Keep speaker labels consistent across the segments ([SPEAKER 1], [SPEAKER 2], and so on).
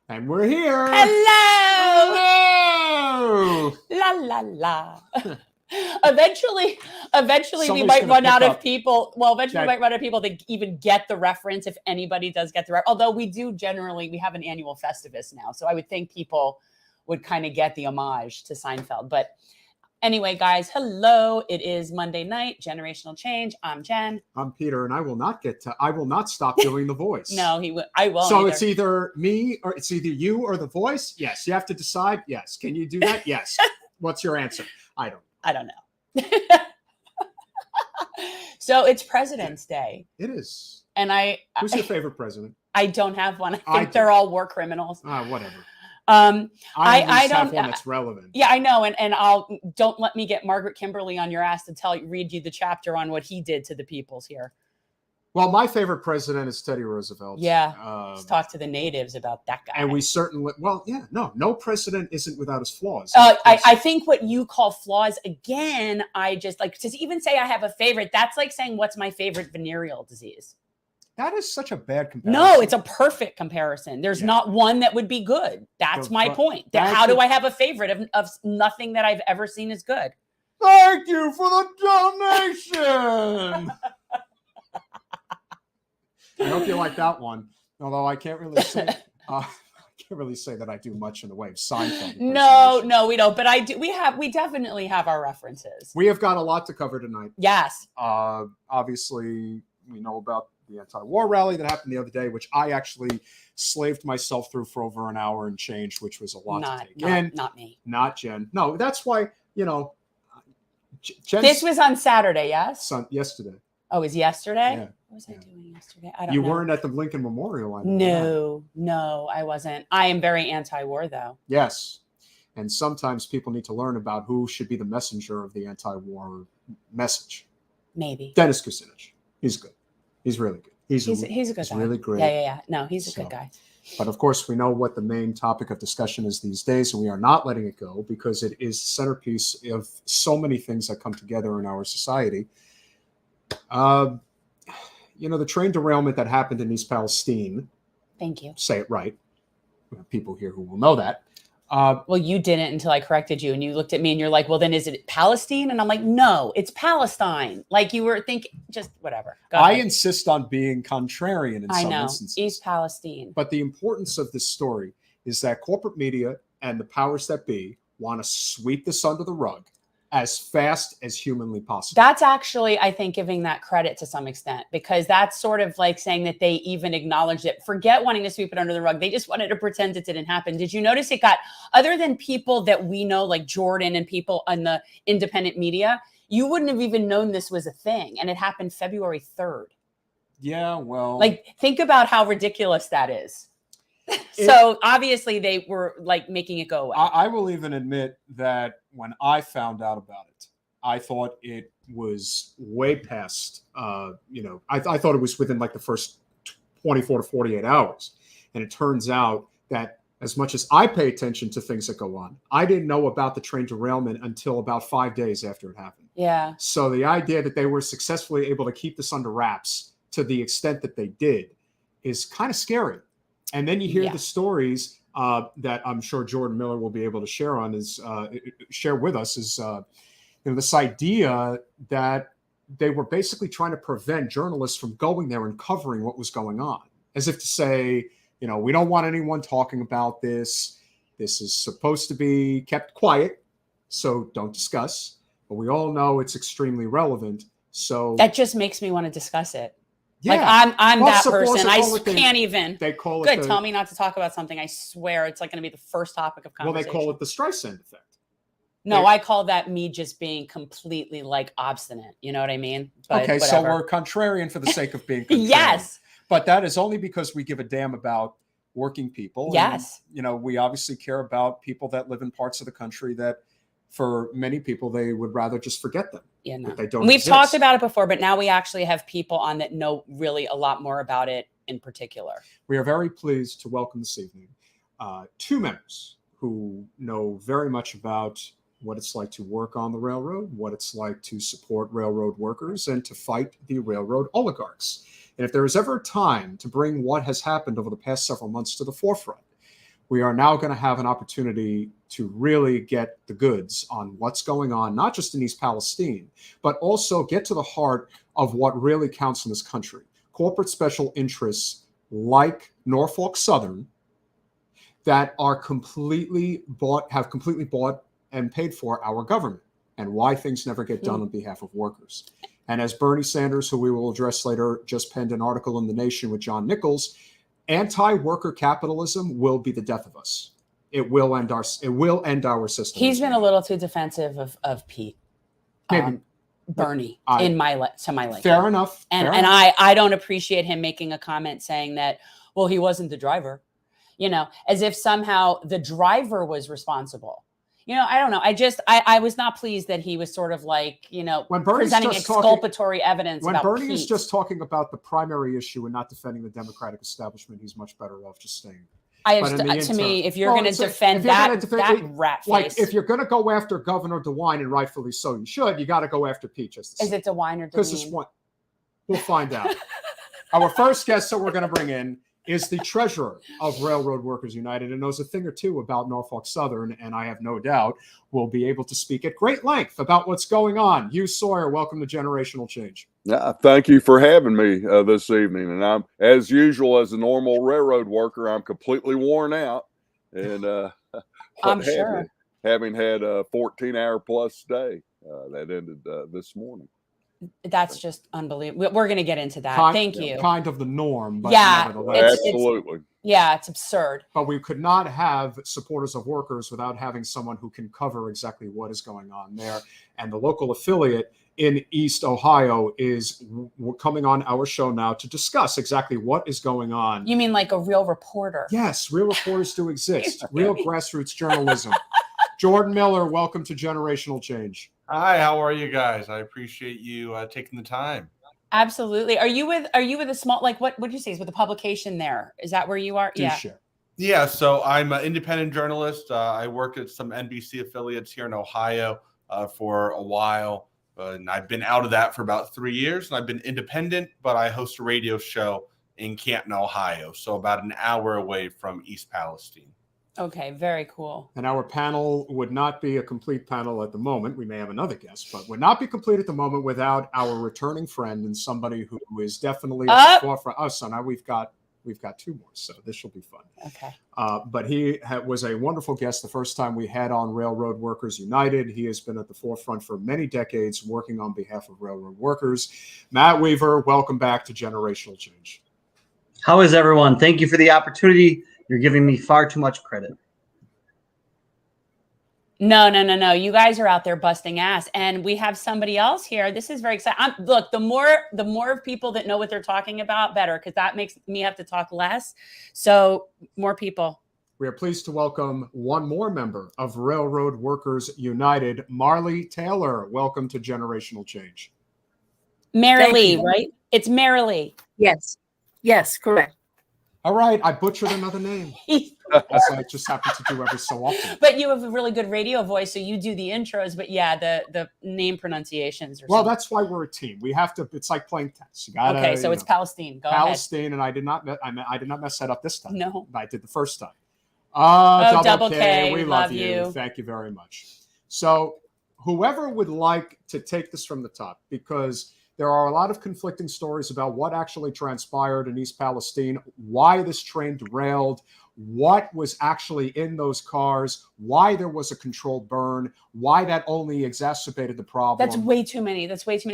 [SPEAKER 1] And we're here.
[SPEAKER 2] Hello.
[SPEAKER 1] Hello.
[SPEAKER 2] La la la. Eventually we
[SPEAKER 1] Somebody's
[SPEAKER 2] might
[SPEAKER 1] gonna
[SPEAKER 2] run
[SPEAKER 1] pick
[SPEAKER 2] out of
[SPEAKER 1] up
[SPEAKER 2] people. Well, eventually
[SPEAKER 1] that-
[SPEAKER 2] we might run out of people that even get the reference, if anybody does get the reference. Although we have an annual Festivus now, so I would think people would kind of get the homage to Seinfeld. But anyway, guys, hello. It is Monday night, Generational Change. I'm Jen.
[SPEAKER 1] I'm Peter, and I will not stop doing the voice.
[SPEAKER 2] No, I won't.
[SPEAKER 1] So
[SPEAKER 2] either.
[SPEAKER 1] it's either me or it's either you or the voice. Yes, you have to decide. Yes, can you do that? Yes. What's your answer? I don't
[SPEAKER 2] know. So it's President's Day.
[SPEAKER 1] It is.
[SPEAKER 2] And
[SPEAKER 1] who's your favorite president?
[SPEAKER 2] I don't have one. I think they're all war criminals.
[SPEAKER 1] Whatever.
[SPEAKER 2] I don't
[SPEAKER 1] have one that's relevant.
[SPEAKER 2] Yeah, I know, and don't let me get Margaret Kimberly on your ass to read you the chapter on what he did to the peoples here.
[SPEAKER 1] Well, my favorite president is Teddy Roosevelt.
[SPEAKER 2] Yeah, let's talk to the natives about that guy.
[SPEAKER 1] And we certainly, no president isn't without his flaws.
[SPEAKER 2] I think what you call flaws, again, I just like to even say I have a favorite. That's like saying, what's my favorite venereal disease?
[SPEAKER 1] That is such a bad comparison.
[SPEAKER 2] No, it's a perfect comparison. There's not one that would be good. That's my point. How do I have a favorite of nothing that I've ever seen is good?
[SPEAKER 1] Thank you for the donation. I hope you like that one. Although I can't really say, that I do much in the way of Seinfeld.
[SPEAKER 2] No, we don't. But I do. We definitely have our references.
[SPEAKER 1] We have got a lot to cover tonight.
[SPEAKER 2] Yes.
[SPEAKER 1] Obviously, we know about the anti-war rally that happened the other day, which I actually slaved myself through for over an hour and change, which was a lot to take in.
[SPEAKER 2] Not me.
[SPEAKER 1] Not Jen. No, that's why,
[SPEAKER 2] this was on Saturday, yes?
[SPEAKER 1] Yesterday.
[SPEAKER 2] Oh, it was yesterday?
[SPEAKER 1] Yeah.
[SPEAKER 2] What was I doing yesterday? I don't know.
[SPEAKER 1] You weren't at the Lincoln Memorial.
[SPEAKER 2] No, I wasn't. I am very anti-war, though.
[SPEAKER 1] Yes. And sometimes people need to learn about who should be the messenger of the anti-war message.
[SPEAKER 2] Maybe.
[SPEAKER 1] Dennis Kucinich. He's good. He's really good. He's a good guy.
[SPEAKER 2] He's
[SPEAKER 1] really great.
[SPEAKER 2] Yeah. No, he's a good guy.
[SPEAKER 1] But of course, we know what the main topic of discussion is these days, and we are not letting it go because it is the centerpiece of so many things that come together in our society. The train derailment that happened in East Palestine.
[SPEAKER 2] Thank you.
[SPEAKER 1] Say it right. We have people here who will know that.
[SPEAKER 2] Well, you didn't until I corrected you, and you looked at me and you're like, well, then is it Palestine? And I'm like, no, it's Palestine. Like you were thinking, just whatever.
[SPEAKER 1] I insist on being contrarian in some instances.
[SPEAKER 2] East Palestine.
[SPEAKER 1] But the importance of this story is that corporate media and the powers that be want to sweep this under the rug as fast as humanly possible.
[SPEAKER 2] That's actually, I think, giving that credit to some extent, because that's sort of like saying that they even acknowledged it. Forget wanting to sweep it under the rug. They just wanted to pretend it didn't happen. Did you notice it got, other than people that we know, like Jordan and people on the independent media, you wouldn't have even known this was a thing. And it happened February 3rd.
[SPEAKER 1] Yeah, well.
[SPEAKER 2] Like, think about how ridiculous that is. So obviously they were like making it go away.
[SPEAKER 1] I will even admit that when I found out about it, I thought it was way past, I thought it was within like the first 24 to 48 hours. And it turns out that as much as I pay attention to things that go on, I didn't know about the train derailment until about 5 days after it happened.
[SPEAKER 2] Yeah.
[SPEAKER 1] So the idea that they were successfully able to keep this under wraps to the extent that they did is kind of scary. And then you hear the stories that I'm sure Jordan Miller will be able to share with us is this idea that they were basically trying to prevent journalists from going there and covering what was going on, as if to say, we don't want anyone talking about this. This is supposed to be kept quiet, so don't discuss. But we all know it's extremely relevant. So
[SPEAKER 2] that just makes me want to discuss it.
[SPEAKER 1] Yeah.
[SPEAKER 2] Like I'm that person. I can't even.
[SPEAKER 1] They call it.
[SPEAKER 2] Good. Tell me not to talk about something. I swear it's like going to be the first topic of conversation.
[SPEAKER 1] Well, they call it the Streisand effect.
[SPEAKER 2] No, I call that me just being completely like obstinate. You know what I mean?
[SPEAKER 1] But okay, whatever. So we're contrarian for the sake of being contrarian.
[SPEAKER 2] Yes.
[SPEAKER 1] But that is only because we give a damn about working people.
[SPEAKER 2] Yes.
[SPEAKER 1] And, we obviously care about people that live in parts of the country that, for many people, they would rather just forget them.
[SPEAKER 2] Yeah, no.
[SPEAKER 1] They don't
[SPEAKER 2] We've
[SPEAKER 1] exist.
[SPEAKER 2] talked about it before, but now we actually have people on that know really a lot more about it in particular.
[SPEAKER 1] We are very pleased to welcome this evening two members who know very much about what it's like to work on the railroad, what it's like to support railroad workers, and to fight the railroad oligarchs. And if there is ever a time to bring what has happened over the past several months to the forefront, we are now going to have an opportunity to really get the goods on what's going on, not just in East Palestine, but also get to the heart of what really counts in this country. Corporate special interests like Norfolk Southern that are have completely bought and paid for our government, and why things never get done on behalf of workers. And as Bernie Sanders, who we will address later, just penned an article in The Nation with John Nichols, anti-worker capitalism will be the death of us. It will end our system.
[SPEAKER 2] He's been a little too defensive of Pete.
[SPEAKER 1] Maybe.
[SPEAKER 2] Bernie to my liking.
[SPEAKER 1] Fair enough.
[SPEAKER 2] And I don't appreciate him making a comment saying that, well, he wasn't the driver, as if somehow the driver was responsible. I don't know. I was not pleased that he was sort of like,
[SPEAKER 1] when
[SPEAKER 2] presenting exculpatory evidence.
[SPEAKER 1] When
[SPEAKER 2] about
[SPEAKER 1] Bernie
[SPEAKER 2] Pete.
[SPEAKER 1] is just talking about the primary issue and not defending the Democratic establishment, he's much better off just staying.
[SPEAKER 2] To me, if you're going to defend that rat face,
[SPEAKER 1] like if you're going to go after Governor DeWine, and rightfully so, you should. You got to go after Pete. Is
[SPEAKER 2] it DeWine or DeWine?
[SPEAKER 1] We'll find out. Our first guest that we're going to bring in is the treasurer of Railroad Workers United and knows a thing or two about Norfolk Southern, and I have no doubt will be able to speak at great length about what's going on. Hugh Sawyer, welcome to Generational Change.
[SPEAKER 3] Yeah, thank you for having me this evening. And I'm, as usual, as a normal railroad worker, I'm completely worn out. And
[SPEAKER 2] I'm sure.
[SPEAKER 3] Having had a 14-hour plus day that ended this morning.
[SPEAKER 2] That's just unbelievable. We're going to get into that. Thank you.
[SPEAKER 1] Kind of the norm, but
[SPEAKER 3] absolutely.
[SPEAKER 2] It's absurd.
[SPEAKER 1] But we could not have supporters of workers without having someone who can cover exactly what is going on there. And the local affiliate in East Ohio is coming on our show now to discuss exactly what is going on.
[SPEAKER 2] You mean like a real reporter?
[SPEAKER 1] Yes, real reporters do exist. Real grassroots journalism. Jordan Miller, welcome to Generational Change.
[SPEAKER 4] Hi, how are you guys? I appreciate you taking the time.
[SPEAKER 2] Absolutely. Are you with a small, like what would you say is with the publication there? Is that where you are?
[SPEAKER 4] Yeah. So I'm an independent journalist. I work at some NBC affiliates here in Ohio for a while. And I've been out of that for about 3 years, and I've been independent, but I host a radio show in Canton, Ohio. So about an hour away from East Palestine.
[SPEAKER 2] Okay, very cool.
[SPEAKER 1] And our panel would not be a complete panel at the moment. We may have another guest, but would not be complete at the moment without our returning friend and somebody who is definitely at the forefront. Oh, so now we've got two more, so this will be fun.
[SPEAKER 2] Okay.
[SPEAKER 1] But he was a wonderful guest the first time we had on Railroad Workers United. He has been at the forefront for many decades working on behalf of railroad workers. Matt Weaver, welcome back to Generational Change.
[SPEAKER 5] How is everyone? Thank you for the opportunity. You're giving me far too much credit.
[SPEAKER 2] No. You guys are out there busting ass, and we have somebody else here. This is very exciting. Look, the more people that know what they're talking about, better, because that makes me have to talk less. So more people.
[SPEAKER 1] We are pleased to welcome one more member of Railroad Workers United, Marley Taylor. Welcome to Generational Change.
[SPEAKER 2] Marilee, right? It's Marilee.
[SPEAKER 6] Yes, correct.
[SPEAKER 1] All right, I butchered another name, as I just happen to do every so often.
[SPEAKER 2] But you have a really good radio voice, so you do the intros. But yeah, the name pronunciations.
[SPEAKER 1] Well, that's why we're a team. We have to. It's like playing tennis. You gotta.
[SPEAKER 2] Okay, so it's Palestine. Go
[SPEAKER 1] Palestine,
[SPEAKER 2] ahead.
[SPEAKER 1] and I did not mess that up this time.
[SPEAKER 2] No,
[SPEAKER 1] I did the first time.
[SPEAKER 2] Double K.
[SPEAKER 1] We love you. Thank you very much. So, whoever would like to take this from the top, because there are a lot of conflicting stories about what actually transpired in East Palestine, why this train derailed, what was actually in those cars, why there was a controlled burn, why that only exacerbated the problem.
[SPEAKER 2] That's way too many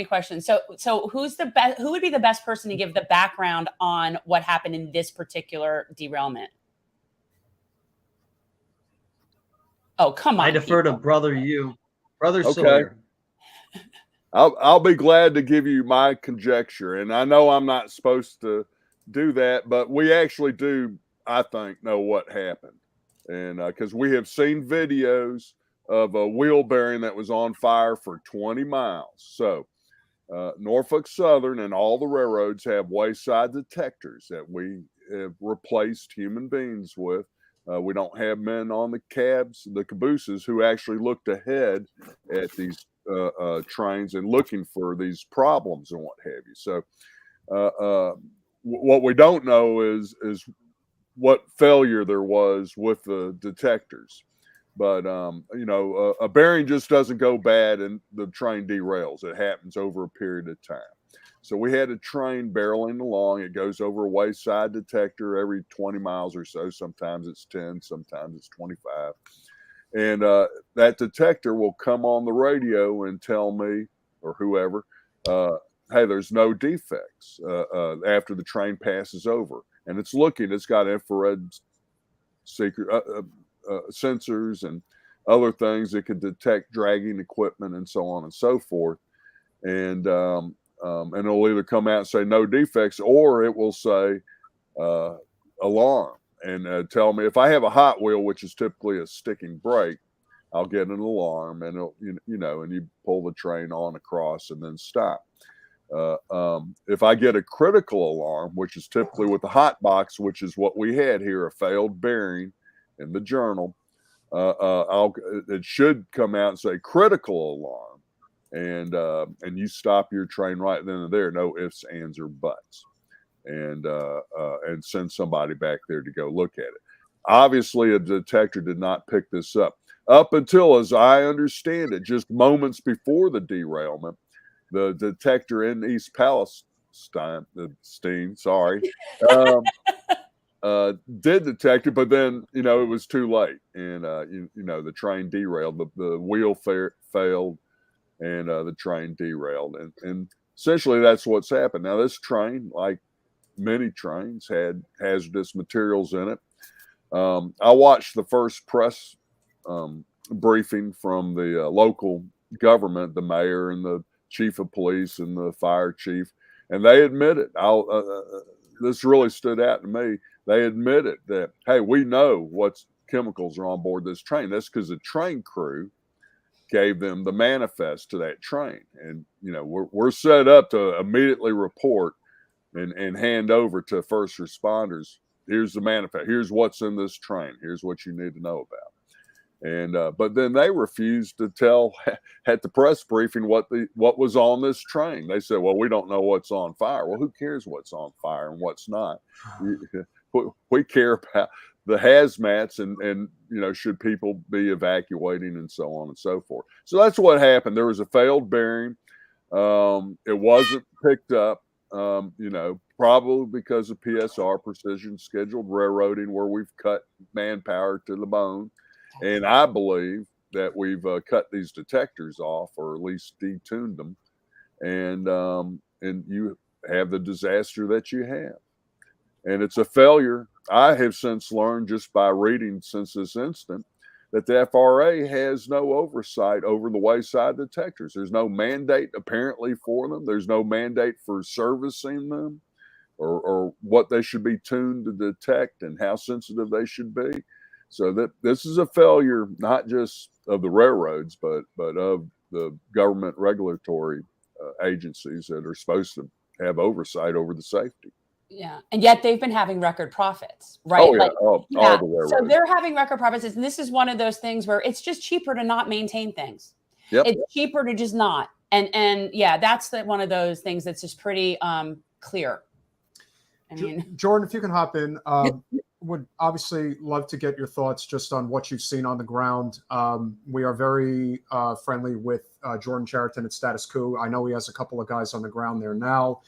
[SPEAKER 2] questions. So who's the best? Who would be the best person to give the background on what happened in this particular derailment? Oh, come on.
[SPEAKER 5] I defer to Brother
[SPEAKER 3] Okay.
[SPEAKER 5] Sawyer.
[SPEAKER 3] I'll be glad to give you my conjecture, and I know I'm not supposed to do that, but we actually do, I think, know what happened, and because we have seen videos of a wheel bearing that was on fire for 20 miles. So Norfolk Southern and all the railroads have wayside detectors that we have replaced human beings with. We don't have men on the cabs, the cabooses, who actually looked ahead at these trains and looking for these problems and what have you. So what we don't know is what failure there was with the detectors. But a bearing just doesn't go bad and the train derails. It happens over a period of time. So we had a train barreling along. It goes over a wayside detector every 20 miles or so. Sometimes it's 10, sometimes it's 25. And that detector will come on the radio and tell me, or whoever, hey, there's no defects after the train passes over. And it's got infrared sensors and other things that can detect dragging equipment and so on and so forth. And it'll either come out and say no defects, or it will say alarm and tell me if I have a hot wheel, which is typically a sticking brake, I'll get an alarm and it'll, and you pull the train on across and then stop. If I get a critical alarm, which is typically with the hot box, which is what we had here, a failed bearing in the journal, it should come out and say critical alarm, and you stop your train right then and there, no ifs, ands, or buts, and send somebody back there to go look at it. Obviously, a detector did not pick this up until, as I understand it, just moments before the derailment. The detector in East Palestine, did detect it, but then it was too late, and the train derailed. The wheel failed, and the train derailed, and essentially that's what's happened. Now this train, like many trains, had hazardous materials in it. I watched the first press briefing from the local government, the mayor and the chief of police and the fire chief, and they admitted. This really stood out to me. They admitted that, hey, we know what chemicals are on board this train. That's because the train crew gave them the manifest to that train, and we're set up to immediately report and hand over to first responders. Here's the manifest. Here's what's in this train. Here's what you need to know about. And but then they refused to tell at the press briefing what was on this train. They said, "Well, we don't know what's on fire." Well, who cares what's on fire and what's not? We care about the hazmats and should people be evacuating and so on and so forth. So that's what happened. There was a failed bearing. It wasn't picked up. Probably because of PSR, precision scheduled railroading, where we've cut manpower to the bone. And I believe that we've cut these detectors off, or at least detuned them, and you have the disaster that you have. And it's a failure. I have since learned, just by reading since this instant, that the FRA has no oversight over the wayside detectors. There's no mandate apparently for them. There's no mandate for servicing them, or what they should be tuned to detect and how sensitive they should be. So that this is a failure, not just of the railroads, but of the government regulatory agencies that are supposed to have oversight over the safety.
[SPEAKER 2] Yeah, and yet they've been having record profits, right?
[SPEAKER 3] Oh yeah, all the railroads.
[SPEAKER 2] So they're having record profits, and this is one of those things where it's just cheaper to not maintain things.
[SPEAKER 3] Yep.
[SPEAKER 2] It's cheaper to just not, and yeah, that's one of those things that's just pretty clear. I mean,
[SPEAKER 1] Jordan, if you can hop in. Would obviously love to get your thoughts just on what you've seen on the ground. We are very friendly with Jordan Chariton at Status Quo. I know he has a couple of guys on the ground there now,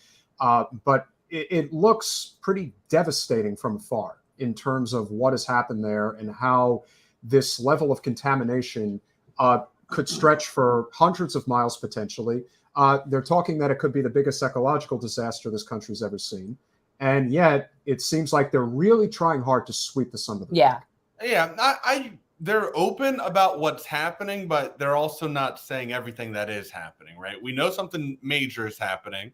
[SPEAKER 1] but it looks pretty devastating from afar in terms of what has happened there and how this level of contamination could stretch for hundreds of miles potentially. They're talking that it could be the biggest ecological disaster this country's ever seen. And yet it seems like they're really trying hard to sweep this under the rug.
[SPEAKER 4] Yeah. They're open about what's happening, but they're also not saying everything that is happening, right? We know something major is happening.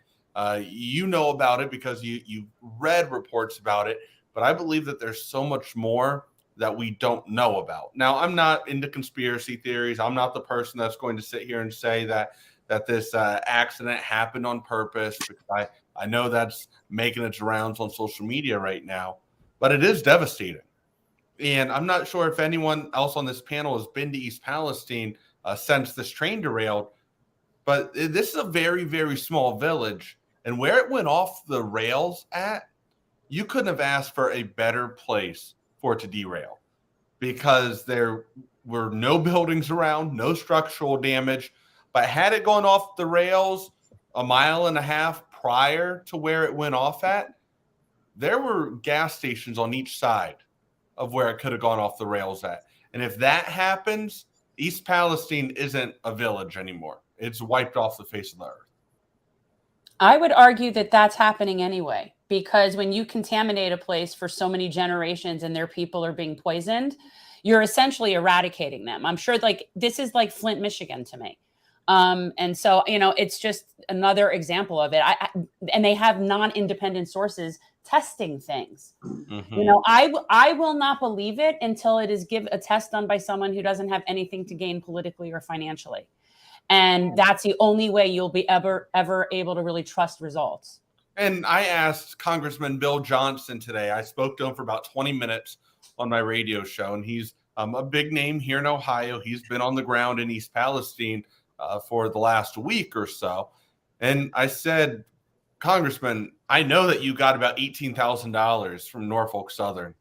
[SPEAKER 4] You know about it because you read reports about it, but I believe that there's so much more that we don't know about. Now, I'm not into conspiracy theories. I'm not the person that's going to sit here and say that this accident happened on purpose, because I know that's making its rounds on social media right now, but it is devastating. And I'm not sure if anyone else on this panel has been to East Palestine since this train derailed, but this is a very, very small village. And where it went off the rails at, you couldn't have asked for a better place for it to derail, because there were no buildings around, no structural damage. But had it gone off the rails a mile and a half prior to where it went off at, there were gas stations on each side of where it could have gone off the rails at. And if that happens, East Palestine isn't a village anymore. It's wiped off the face of the earth.
[SPEAKER 2] I would argue that that's happening anyway, because when you contaminate a place for so many generations and their people are being poisoned, you're essentially eradicating them. I'm sure this is like Flint, Michigan to me. And so, it's just another example of it. And they have non-independent sources testing things.
[SPEAKER 4] Mm-hmm.
[SPEAKER 2] I will not believe it until it is a test done by someone who doesn't have anything to gain politically or financially. And that's the only way you'll be ever able to really trust results.
[SPEAKER 4] And I asked Congressman Bill Johnson today. I spoke to him for about 20 minutes on my radio show, and he's a big name here in Ohio. He's been on the ground in East Palestine for the last week or so. And I said, Congressman, I know that you got about $18,000 from Norfolk Southern.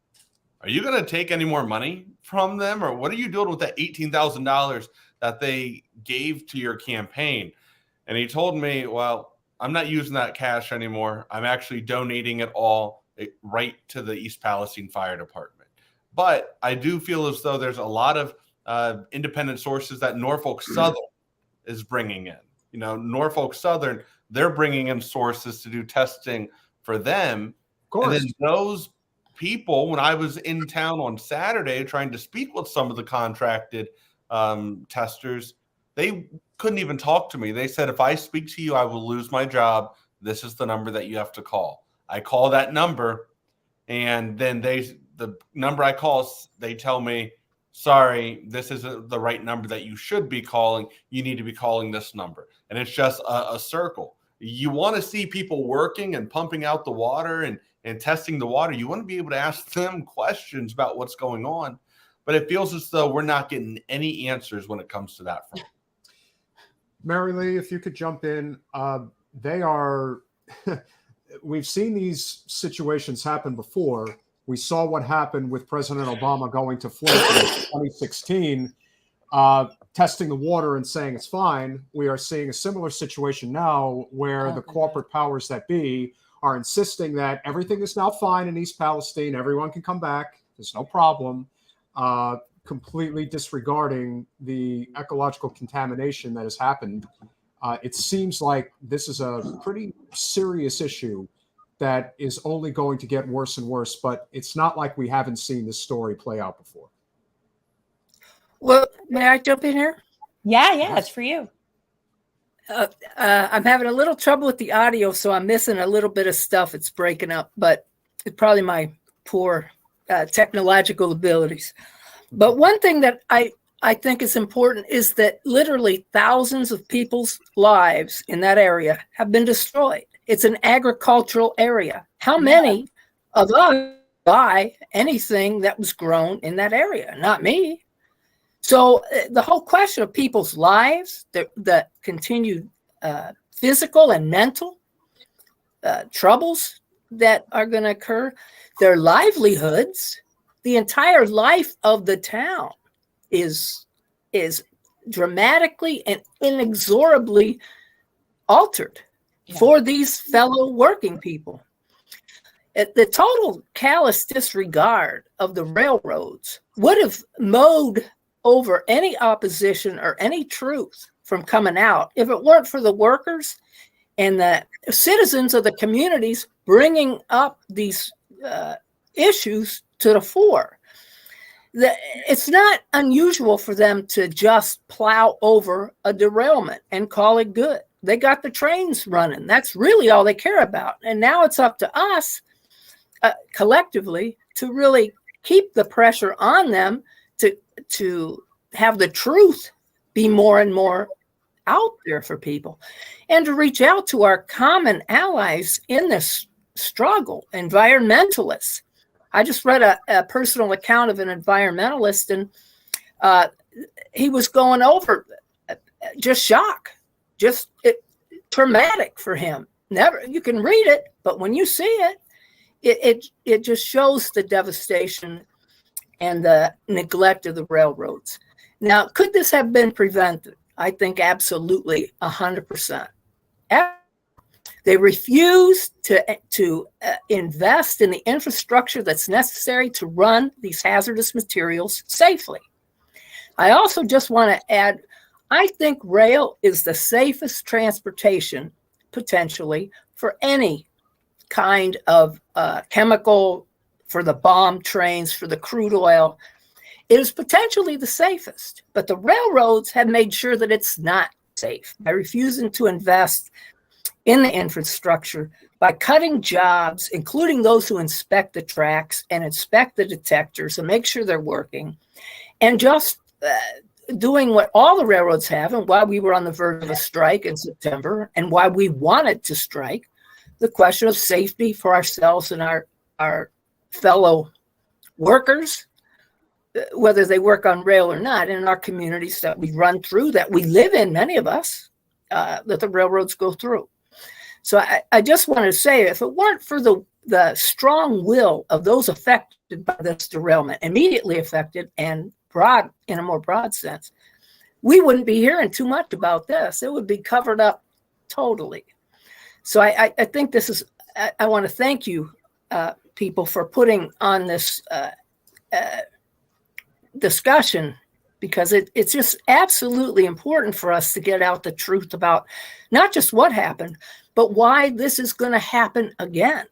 [SPEAKER 4] Are you going to take any more money from them? Or what are you doing with that $18,000 that they gave to your campaign? And he told me, well, I'm not using that cash anymore. I'm actually donating it all right to the East Palestine Fire Department. But I do feel as though there's a lot of independent sources that Norfolk Southern is bringing in. Norfolk Southern, they're bringing in sources to do testing for them.
[SPEAKER 1] Of course.
[SPEAKER 4] And then those people, when I was in town on Saturday trying to speak with some of the contracted testers, they couldn't even talk to me. They said, if I speak to you, I will lose my job. This is the number that you have to call. I call that number, and then the number I call, they tell me, sorry, this isn't the right number that you should be calling. You need to be calling this number. And it's just a circle. You want to see people working and pumping out the water and testing the water. You want to be able to ask them questions about what's going on. But it feels as though we're not getting any answers when it comes to that front.
[SPEAKER 1] Mary Lee, if you could jump in. They are we've seen these situations happen before. We saw what happened with President Obama going to Flint in 2016, testing the water and saying it's fine. We are seeing a similar situation now where the corporate powers that be are insisting that everything is now fine in East Palestine. Everyone can come back. There's no problem. Completely disregarding the ecological contamination that has happened. It seems like this is a pretty serious issue that is only going to get worse and worse, but it's not like we haven't seen this story play out before.
[SPEAKER 6] Well, may I jump in here?
[SPEAKER 2] Yeah, it's for you.
[SPEAKER 6] I'm having a little trouble with the audio, so I'm missing a little bit of stuff. It's breaking up, but it's probably my poor technological abilities. But one thing that I think is important is that literally thousands of people's lives in that area have been destroyed. It's an agricultural area. How many of us buy anything that was grown in that area? Not me. So the whole question of people's lives, the continued physical and mental troubles that are going to occur, their livelihoods, the entire life of the town is dramatically and inexorably altered for these fellow working people. The total callous disregard of the railroads would have mowed over any opposition or any truth from coming out if it weren't for the workers and the citizens of the communities bringing up these issues to the fore. It's not unusual for them to just plow over a derailment and call it good. They got the trains running. That's really all they care about. And now it's up to us collectively to really keep the pressure on them to have the truth be more and more out there for people, and to reach out to our common allies in this struggle, environmentalists. I just read a personal account of an environmentalist, and he was going over just shock, traumatic for him. Never, you can read it, but when you see it, it just shows the devastation and the neglect of the railroads. Now, could this have been prevented? I think absolutely 100%. They refuse to invest in the infrastructure that's necessary to run these hazardous materials safely. I also just want to add, I think rail is the safest transportation potentially for any kind of chemical, for the bomb trains, for the crude oil. It is potentially the safest, but the railroads have made sure that it's not safe by refusing to invest in the infrastructure, by cutting jobs, including those who inspect the tracks and inspect the detectors and make sure they're working, and just doing what all the railroads have, and why we were on the verge of a strike in September and why we wanted to strike, the question of safety for ourselves and our fellow workers, whether they work on rail or not, in our communities that we run through, that we live in, many of us, that the railroads go through. So I just want to say, if it weren't for the strong will of those affected by this derailment, immediately affected and broad, in a more broad sense, we wouldn't be hearing too much about this. It would be covered up totally. So I think this is, I want to thank you people for putting on this discussion, because it's just absolutely important for us to get out the truth about not just what happened, but why this is going to happen again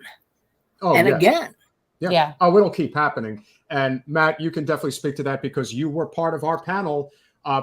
[SPEAKER 6] again.
[SPEAKER 2] Yeah.
[SPEAKER 1] Oh, it'll keep happening. And Matt, you can definitely speak to that, because you were part of our panel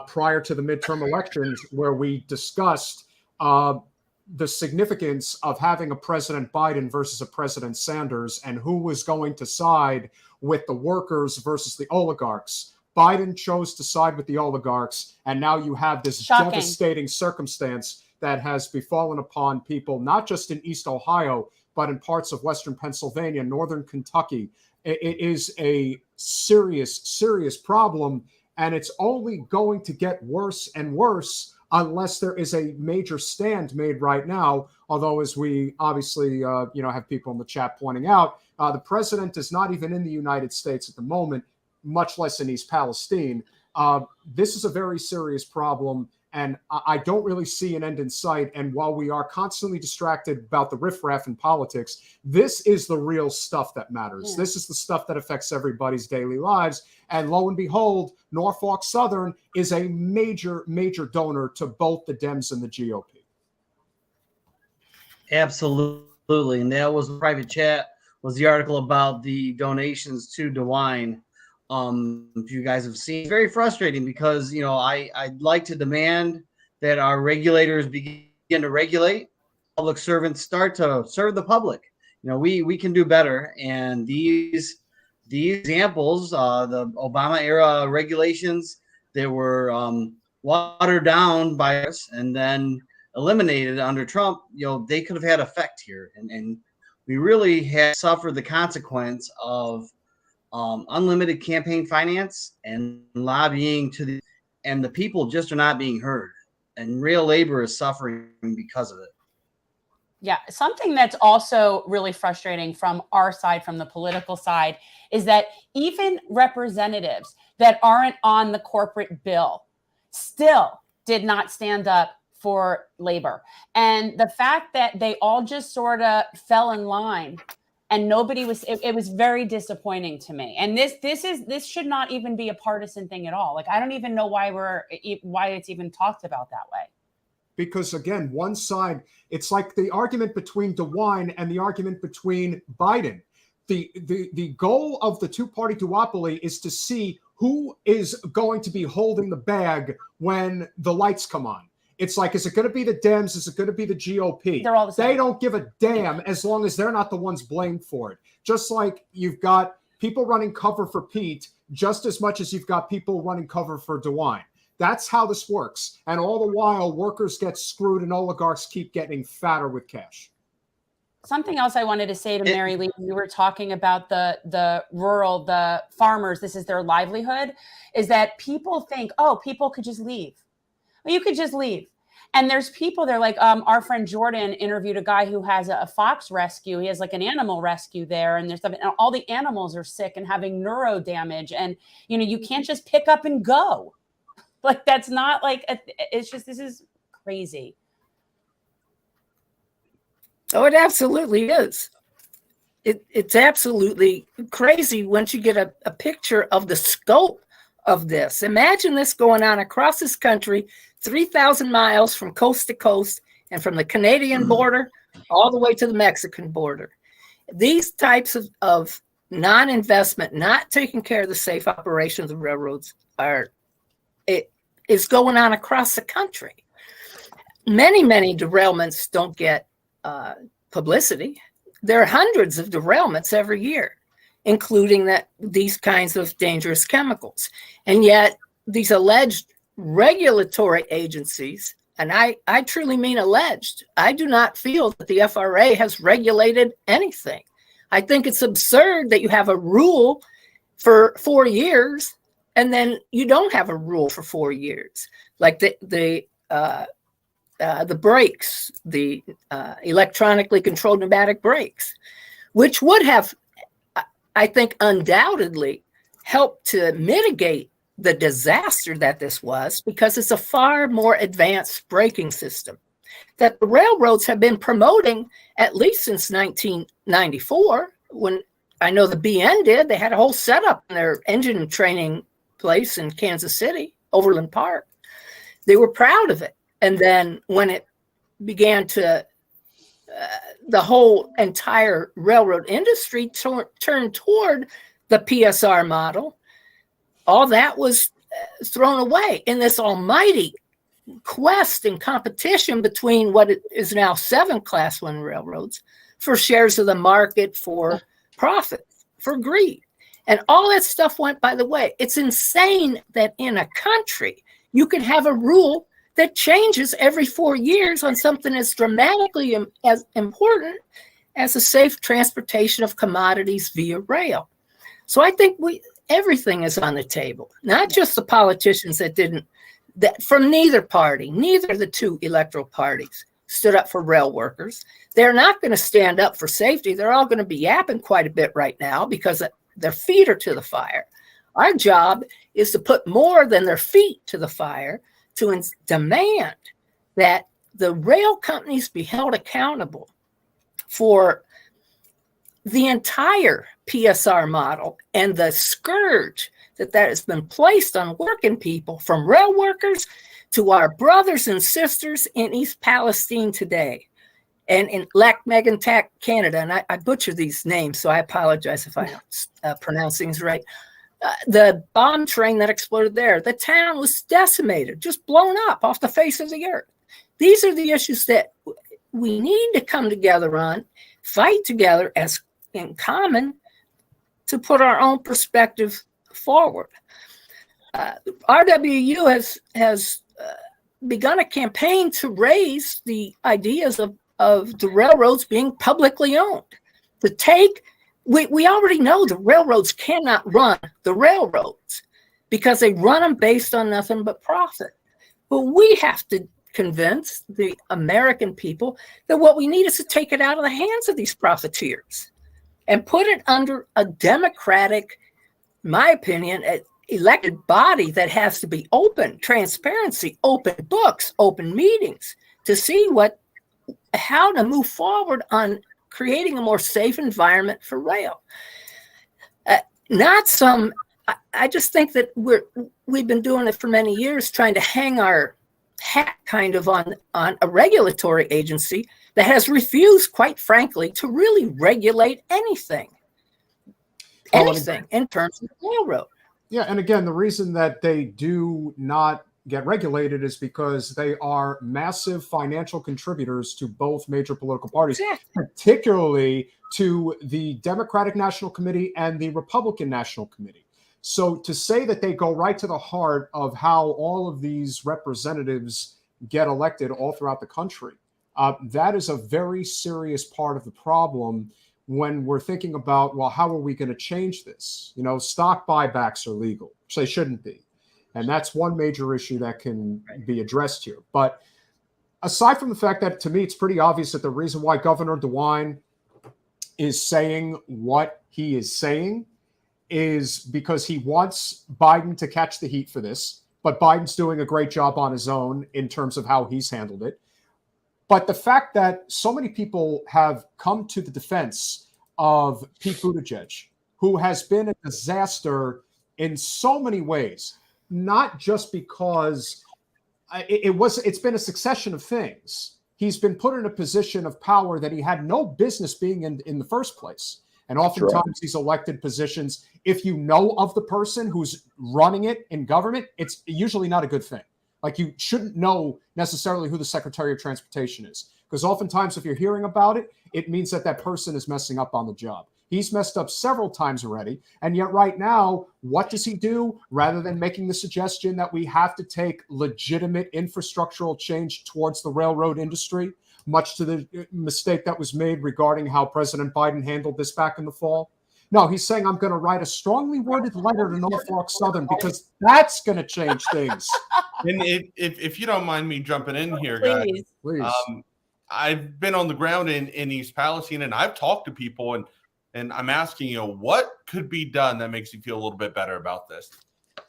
[SPEAKER 1] prior to the midterm elections, where we discussed the significance of having a President Biden versus a President Sanders, and who was going to side with the workers versus the oligarchs. Biden chose to side with the oligarchs, and now you have this devastating circumstance that has befallen upon people, not just in East Ohio, but in parts of Western Pennsylvania, Northern Kentucky. It is a serious, serious problem, and it's only going to get worse and worse unless there is a major stand made right now. Although, as we obviously have people in the chat pointing out, the president is not even in the United States at the moment, much less in East Palestine. This is a very serious problem, and I don't really see an end in sight. And while we are constantly distracted about the riffraff in politics, this is the real stuff that matters. Yeah. This is the stuff that affects everybody's daily lives. And lo and behold, Norfolk Southern is a major, major donor to both the Dems and the GOP.
[SPEAKER 5] Absolutely. And that was the private chat, was the article about the donations to DeWine. If you guys have seen, it's very frustrating, because I'd like to demand that our regulators begin to regulate, public servants start to serve the public. We can do better, and these examples, the Obama era regulations that were watered down by us and then eliminated under Trump, they could have had effect here, and we really have suffered the consequence of unlimited campaign finance and lobbying and the people just are not being heard, and real labor is suffering because of it.
[SPEAKER 2] Yeah. Something that's also really frustrating from our side, from the political side, is that even representatives that aren't on the corporate bill still did not stand up for labor. And the fact that they all just sort of fell in line and nobody was, it was very disappointing to me. And this should not even be a partisan thing at all. Like, I don't even know why it's even talked about that way.
[SPEAKER 1] Because again, one side, it's like the argument between DeWine and the argument between Biden. The goal of the two-party duopoly is to see who is going to be holding the bag when the lights come on. It's like, is it going to be the Dems? Is it going to be the GOP?
[SPEAKER 2] They're all the same.
[SPEAKER 1] They don't give a damn as long as they're not the ones blamed for it. Just like you've got people running cover for Pete just as much as you've got people running cover for DeWine. That's how this works. And all the while, workers get screwed and oligarchs keep getting fatter with cash.
[SPEAKER 2] Something else I wanted to say to Mary Lee, we were talking about the rural, the farmers, this is their livelihood, is that people think, oh, people could just leave. Well, you could just leave. And there's people, they're like, our friend Jordan interviewed a guy who has a fox rescue. He has like an animal rescue there, and there's stuff, and all the animals are sick and having neuro damage. And, you know, you can't just pick up and go. Like, that's not like, it's just, this is crazy.
[SPEAKER 6] Oh, it absolutely is. It's absolutely crazy once you get a picture of the scope of this. Imagine this going on across this country, 3,000 miles from coast to coast, and from the Canadian border all the way to the Mexican border. These types of non-investment, not taking care of the safe operation of the railroads, it is going on across the country. Many derailments don't get publicity. There are hundreds of derailments every year, including these kinds of dangerous chemicals. And yet these alleged regulatory agencies, and I truly mean alleged, I do not feel that the FRA has regulated anything. I think it's absurd that you have a rule for 4 years and then you don't have a rule for 4 years. Like the brakes, the electronically controlled pneumatic brakes, which would have, I think, undoubtedly helped to mitigate the disaster that this was, because it's a far more advanced braking system that the railroads have been promoting at least since 1994, when I know the BN did. They had a whole setup in their engine training place in Kansas City, Overland Park. They were proud of it. And then when it began to, the whole entire railroad industry turned toward the PSR model, all that was thrown away in this almighty quest and competition between what is now 7 Class 1 railroads for shares of the market, for profit, for greed. And all that stuff went by the way. It's insane that in a country you can have a rule that changes every 4 years on something as dramatically as important as the safe transportation of commodities via rail. So I think everything is on the table, not just the politicians that from neither party, neither of the 2 electoral parties stood up for rail workers. They're not going to stand up for safety. They're all going to be yapping quite a bit right now because their feet are to the fire. Our job is to put more than their feet to the fire, to demand that the rail companies be held accountable for the entire PSR model and the scourge that has been placed on working people, from rail workers to our brothers and sisters in East Palestine today and in Lac Megantac, Canada. And I butcher these names, so I apologize if I don't pronounce things right. The bomb train that exploded there, the town was decimated, just blown up off the face of the earth. These are the issues that we need to come together on, fight together as in common to put our own perspective forward. RWU has begun a campaign to raise the ideas of the railroads being publicly owned. We already know the railroads cannot run the railroads because they run them based on nothing but profit. But we have to convince the American people that what we need is to take it out of the hands of these profiteers and put it under a democratic, in my opinion, elected body that has to be open, transparency, open books, open meetings to see how to move forward on creating a more safe environment for rail. I just think that we've been doing it for many years, trying to hang our hat kind of on a regulatory agency that has refused, quite frankly, to really regulate anything in terms of the railroad.
[SPEAKER 1] Yeah, and again, the reason that they do not get regulated is because they are massive financial contributors to both major political parties, particularly to the Democratic National Committee and the Republican National Committee. So to say that they go right to the heart of how all of these representatives get elected all throughout the country, that is a very serious part of the problem when we're thinking about, well, how are we going to change this? You know, stock buybacks are legal, which they shouldn't be. And that's one major issue that can be addressed here. But aside from the fact that to me it's pretty obvious that the reason why Governor DeWine is saying what he is saying is because he wants Biden to catch the heat for this, but Biden's doing a great job on his own in terms of how he's handled it. But the fact that so many people have come to the defense of Pete Buttigieg, who has been a disaster in so many ways, not just because it's been a succession of things. He's been put in a position of power that he had no business being in the first place. And oftentimes these elected positions, if you know of the person who's running it in government, it's usually not a good thing. Like, you shouldn't know necessarily who the Secretary of Transportation is, because oftentimes if you're hearing about it, it means that that person is messing up on the job. He's messed up several times already. And yet right now, what does he do? Rather than making the suggestion that we have to take legitimate infrastructural change towards the railroad industry, much to the mistake that was made regarding how President Biden handled this back in the fall. No, he's saying, I'm going to write a strongly worded letter to Norfolk Southern because that's going to change things.
[SPEAKER 4] And if you don't mind me jumping in here,
[SPEAKER 2] Please.
[SPEAKER 4] guys,
[SPEAKER 1] Please.
[SPEAKER 4] I've been on the ground in East Palestine, and I've talked to people, and I'm asking, what could be done that makes you feel a little bit better about this?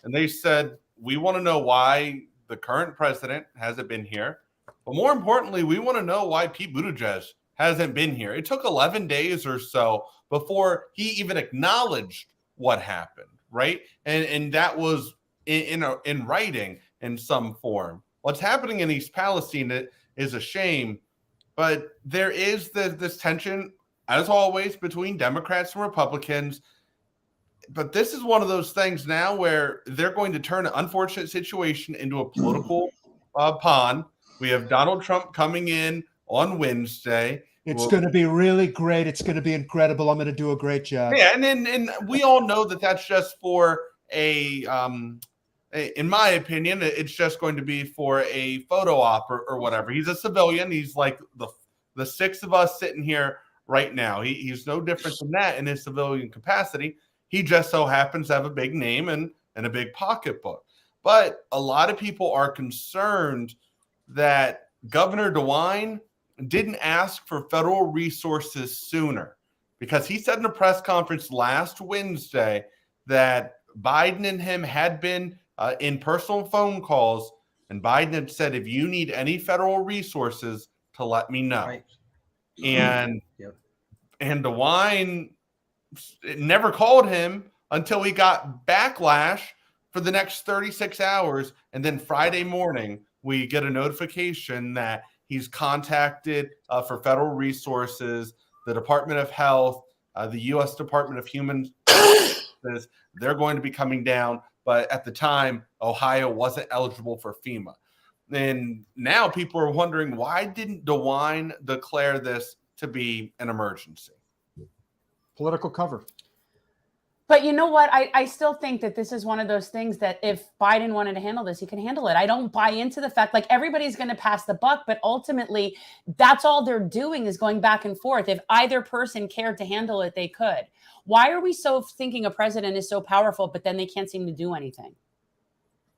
[SPEAKER 4] And they said, we want to know why the current president hasn't been here. But more importantly, we want to know why Pete Buttigieg hasn't been here. It took 11 days or so before he even acknowledged what happened, right? And that was in writing in some form. What's happening in East Palestine is a shame, but there is this tension, as always, between Democrats and Republicans. But this is one of those things now where they're going to turn an unfortunate situation into a political pond. We have Donald Trump coming in on Wednesday.
[SPEAKER 7] It's going to be really great. It's going to be incredible. I'm going to do a great job.
[SPEAKER 4] Yeah, and we all know that that's just for in my opinion, it's just going to be for a photo op or whatever. He's a civilian. He's like the six of us sitting here right now. He's no different than that in his civilian capacity. He just so happens to have a big name and a big pocketbook. But a lot of people are concerned that Governor DeWine didn't ask for federal resources sooner, because he said in a press conference last Wednesday that Biden and him had been in personal phone calls, and Biden had said, if you need any federal resources, to let me know.
[SPEAKER 5] Right.
[SPEAKER 4] And DeWine never called him until he got backlash for the next 36 hours. And then Friday morning, we get a notification that he's contacted for federal resources, the Department of Health, the U.S. Department of Human Services. They're going to be coming down. But at the time, Ohio wasn't eligible for FEMA. And now people are wondering, why didn't DeWine declare this to be an emergency?
[SPEAKER 1] Political cover.
[SPEAKER 2] But you know what? I still think that this is one of those things that if Biden wanted to handle this, he can handle it. I don't buy into the fact, like, everybody's going to pass the buck, but ultimately that's all they're doing is going back and forth. If either person cared to handle it, they could. Why are we so thinking a president is so powerful, but then they can't seem to do anything?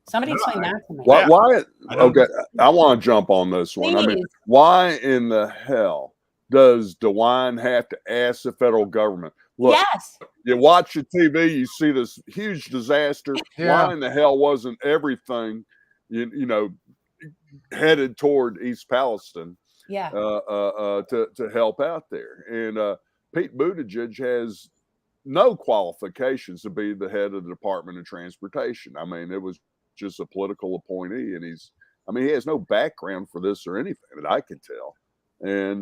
[SPEAKER 2] Somebody explain that to me.
[SPEAKER 3] Why? Okay, I want to jump on this one.
[SPEAKER 2] Please.
[SPEAKER 3] I mean, why in the hell does DeWine have to ask the federal government? Look,
[SPEAKER 2] yes.
[SPEAKER 3] You watch the TV, you see this huge disaster.
[SPEAKER 1] Yeah.
[SPEAKER 3] Why in the hell wasn't everything, you know, headed toward East Palestine?
[SPEAKER 2] Yeah.
[SPEAKER 3] To help out there. And Pete Buttigieg has no qualifications to be the head of the Department of Transportation. I mean, it was just a political appointee, and he has no background for this or anything that I can tell. And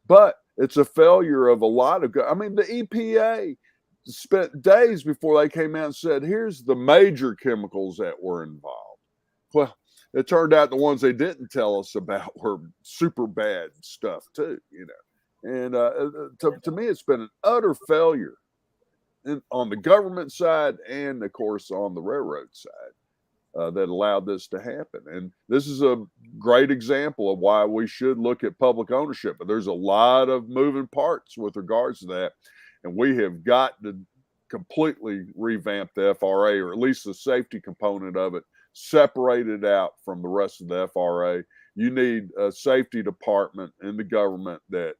[SPEAKER 3] but it's a failure of a lot of. I mean, the EPA spent days before they came out and said, "Here's the major chemicals that were involved." Well, it turned out the ones they didn't tell us about were super bad stuff too. You know, and to me, it's been an utter failure on the government side and, of course, on the railroad side. That allowed this to happen. And this is a great example of why we should look at public ownership. But there's a lot of moving parts with regards to that. And we have got to completely revamp the FRA, or at least the safety component of it, separate it out from the rest of the FRA You need a safety department in the government that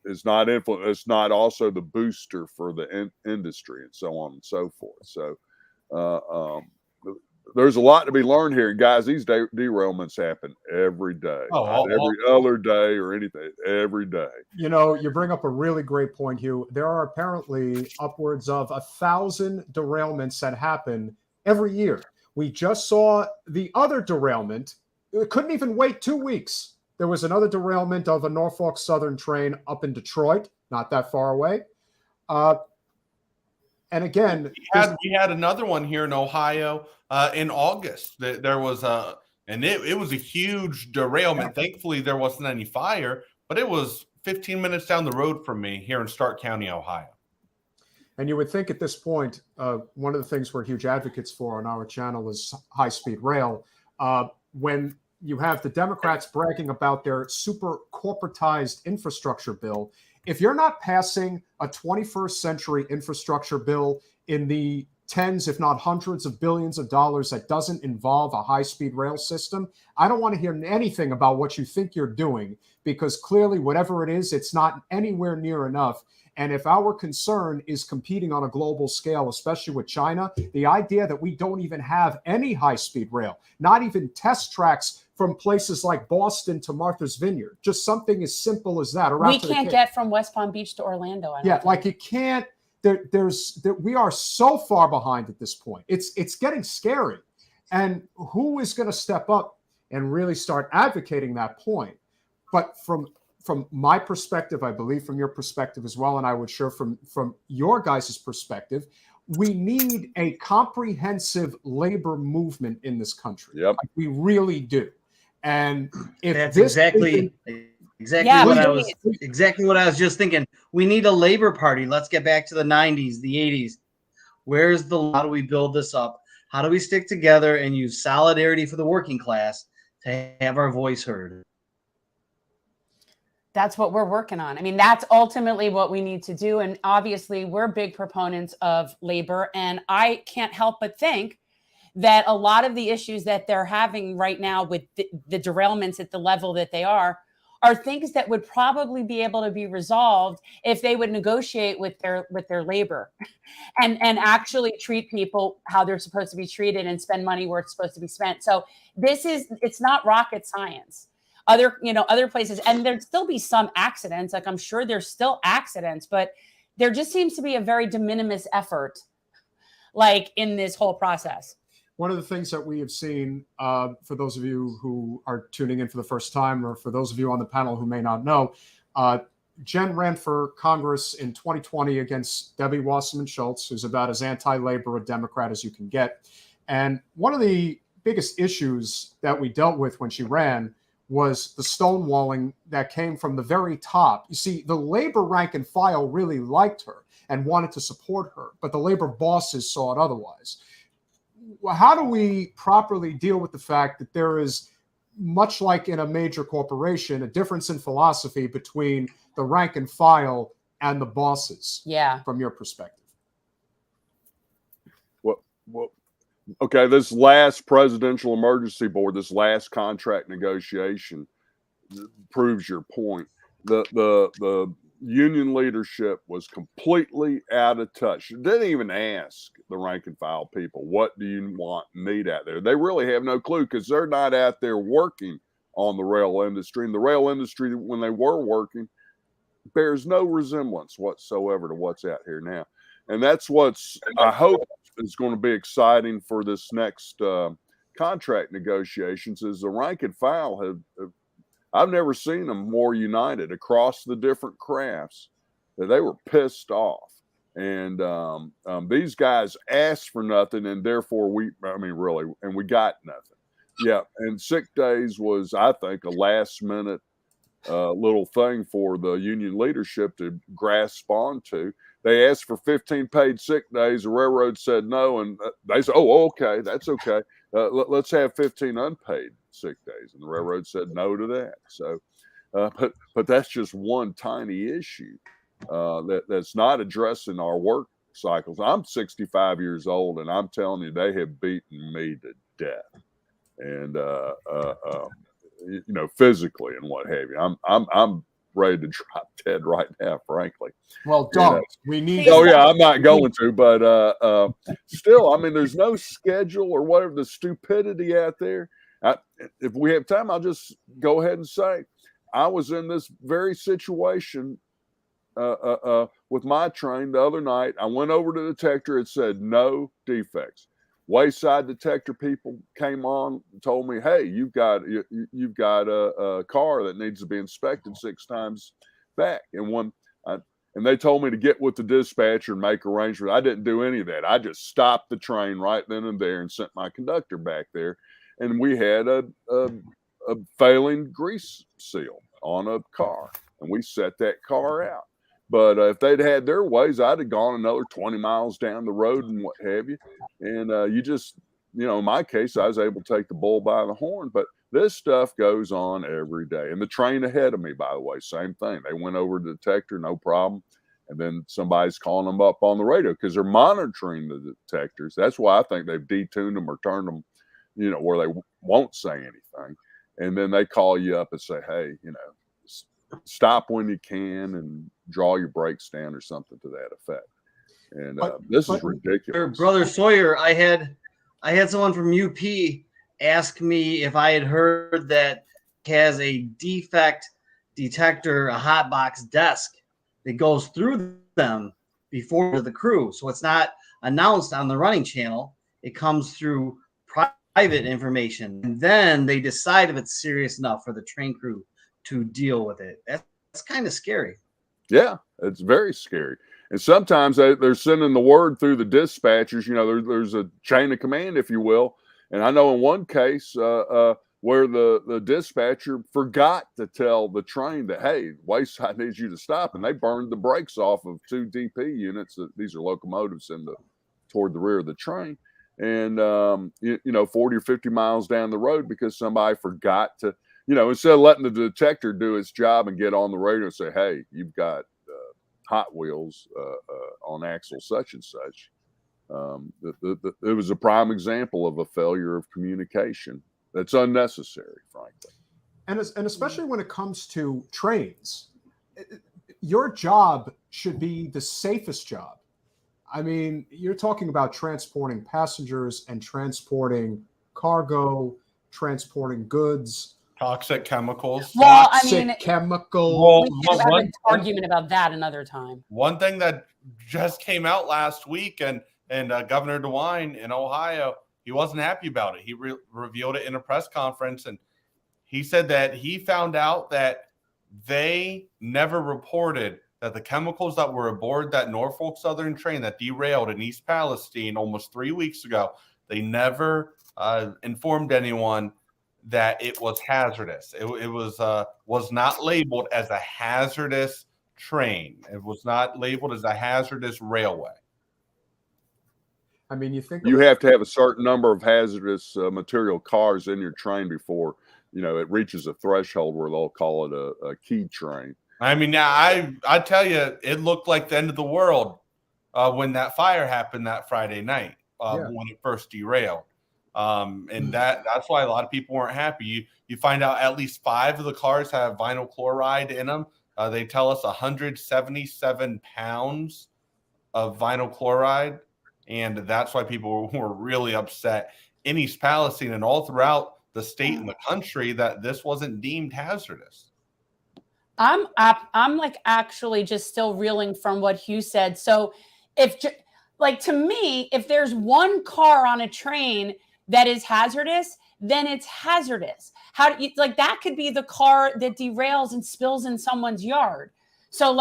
[SPEAKER 3] is not it's not also the booster for the industry and so on and so forth. So there's a lot to be learned here, guys. These derailments happen every day, not every other day or anything. Every day.
[SPEAKER 1] You know, you bring up a really great point, Hugh. There are apparently upwards of 1,000 derailments that happen every year. We just saw the other derailment. It couldn't even wait 2 weeks. There was another derailment of a Norfolk Southern train up in Detroit, not that far away. And again,
[SPEAKER 4] we had another one here in Ohio in August. There was it was a huge derailment. Thankfully, there wasn't any fire, but it was 15 minutes down the road from me here in Stark County, Ohio.
[SPEAKER 1] And you would think at this point, one of the things we're huge advocates for on our channel is high-speed rail. When you have the Democrats bragging about their super corporatized infrastructure bill, if you're not passing a 21st century infrastructure bill in the tens, if not hundreds of billions of dollars that doesn't involve a high-speed rail system, I don't want to hear anything about what you think you're doing, because clearly whatever it is, it's not anywhere near enough. And if our concern is competing on a global scale, especially with China, the idea that we don't even have any high-speed rail, not even test tracks from places like Boston to Martha's Vineyard, just something as simple as that.
[SPEAKER 2] We can't get from West Palm Beach to Orlando.
[SPEAKER 1] Like you can't. We are so far behind at this point. It's getting scary. And who is going to step up and really start advocating that point? But from my perspective, I believe from your perspective as well, and I would share from your guys' perspective, we need a comprehensive labor movement in this country.
[SPEAKER 3] Yep.
[SPEAKER 1] Like we really do. And if
[SPEAKER 5] that's exactly what I was just thinking. We need a labor party. Let's get back to the 90s, the 80s. How do we build this up? How do we stick together and use solidarity for the working class to have our voice heard?
[SPEAKER 2] That's what we're working on. I mean, that's ultimately what we need to do. And obviously, we're big proponents of labor. And I can't help but think that a lot of the issues that they're having right now with the derailments at the level that they are things that would probably be able to be resolved if they would negotiate with their labor and actually treat people how they're supposed to be treated and spend money where it's supposed to be spent. So it's not rocket science. Other places, and there'd still be some accidents. Like I'm sure there's still accidents, but there just seems to be a very de minimis effort, like in this whole process.
[SPEAKER 1] One of the things that we have seen, for those of you who are tuning in for the first time, or for those of you on the panel who may not know, Jen ran for Congress in 2020 against Debbie Wasserman Schultz, who's about as anti-labor a Democrat as you can get. And one of the biggest issues that we dealt with when she ran was the stonewalling that came from the very top. You see, the labor rank and file really liked her and wanted to support her, but the labor bosses saw it otherwise. How do we properly deal with the fact that there is, much like in a major corporation, a difference in philosophy between the rank and file and the bosses?
[SPEAKER 2] Yeah.
[SPEAKER 1] From your perspective.
[SPEAKER 3] Well, okay, this last presidential emergency board, this last contract negotiation proves your point. The union leadership was completely out of touch. It didn't even ask the rank and file people, what do you want and need out there? They really have no clue because they're not out there working on the rail industry. And the rail industry, when they were working, bears no resemblance whatsoever to what's out here now. And that's what's, I hope, is going to be exciting for this next contract negotiations is the rank and file have I've never seen them more united across the different crafts. They were pissed off. And these guys asked for nothing, and therefore we got nothing. Yeah, and sick days was, I think, a last-minute little thing for the union leadership to grasp onto. They asked for 15 paid sick days. The railroad said no, and they said, "Oh, okay, that's okay. Let's have 15 unpaid sick days." And the railroad said no to that. So, but that's just one tiny issue that's not addressing our work cycles. I'm 65 years old, and I'm telling you, they have beaten me to death. And physically and what have you. I'm ready to drop dead right now, frankly.
[SPEAKER 1] Well, don't. We need.
[SPEAKER 3] Oh yeah, I'm not going to, but still, I mean, there's no schedule or whatever. The stupidity out there. If we have time, I'll just go ahead and say, I was in this very situation with my train the other night. I went over to the detector. It said no defects. Wayside detector people came on and told me, hey, you've got a car that needs to be inspected 6 times back. And they told me to get with the dispatcher and make arrangements. I didn't do any of that. I just stopped the train right then and there and sent my conductor back there. And we had a failing grease seal on a car, and we set that car out. But if they'd had their ways, I'd have gone another 20 miles down the road and what have you. And in my case, I was able to take the bull by the horn. But this stuff goes on every day. And the train ahead of me, by the way, same thing. They went over to the detector, no problem. And then somebody's calling them up on the radio because they're monitoring the detectors. That's why I think they've detuned them or turned them, where they won't say anything. And then they call you up and say, hey, stop when you can and draw your brakes down or something to that effect. And this is ridiculous.
[SPEAKER 5] Brother Sawyer, I had someone from UP ask me if I had heard that has a defect detector, a hot box desk that goes through them before the crew. So it's not announced on the running channel. It comes through private information. And then they decide if it's serious enough for the train crew to deal with it. That's kind of scary.
[SPEAKER 3] Yeah, it's very scary. And sometimes they're sending the word through the dispatchers. There's a chain of command, if you will. And I know in one case where the dispatcher forgot to tell the train that, hey, Wayside needs you to stop. And they burned the brakes off of 2 DP units. These are locomotives toward the rear of the train. And, 40 or 50 miles down the road because somebody forgot to, instead of letting the detector do its job and get on the radio and say, hey, you've got Hot Wheels on axle such and such. It was a prime example of a failure of communication that's unnecessary, frankly.
[SPEAKER 1] And especially when it comes to trains, your job should be the safest job. I mean, you're talking about transporting passengers and transporting cargo, transporting goods.
[SPEAKER 4] Toxic chemicals.
[SPEAKER 2] Well,
[SPEAKER 1] chemicals.
[SPEAKER 2] We could have an argument about that another time.
[SPEAKER 4] One thing that just came out last week, and Governor DeWine in Ohio, he wasn't happy about it. He revealed it in a press conference, and he said that he found out that they never reported that the chemicals that were aboard that Norfolk Southern train that derailed in East Palestine almost 3 weeks ago, they never informed anyone that it was hazardous. It was not labeled as a hazardous train. It was not labeled as a hazardous railway.
[SPEAKER 1] I mean,
[SPEAKER 3] you have to have a certain number of hazardous material cars in your train before it reaches a threshold where they'll call it a key train.
[SPEAKER 4] I mean, I tell you, it looked like the end of the world when that fire happened that Friday night when it first derailed. And that's why a lot of people weren't happy. You find out at least 5 of the cars have vinyl chloride in them. They tell us 177 pounds of vinyl chloride. And that's why people were really upset in East Palestine and all throughout the state and the country that this wasn't deemed hazardous.
[SPEAKER 2] I'm like actually just still reeling from what Hugh said. So to me, if there's one car on a train that is hazardous, then it's hazardous. That could be the car that derails and spills in someone's yard. So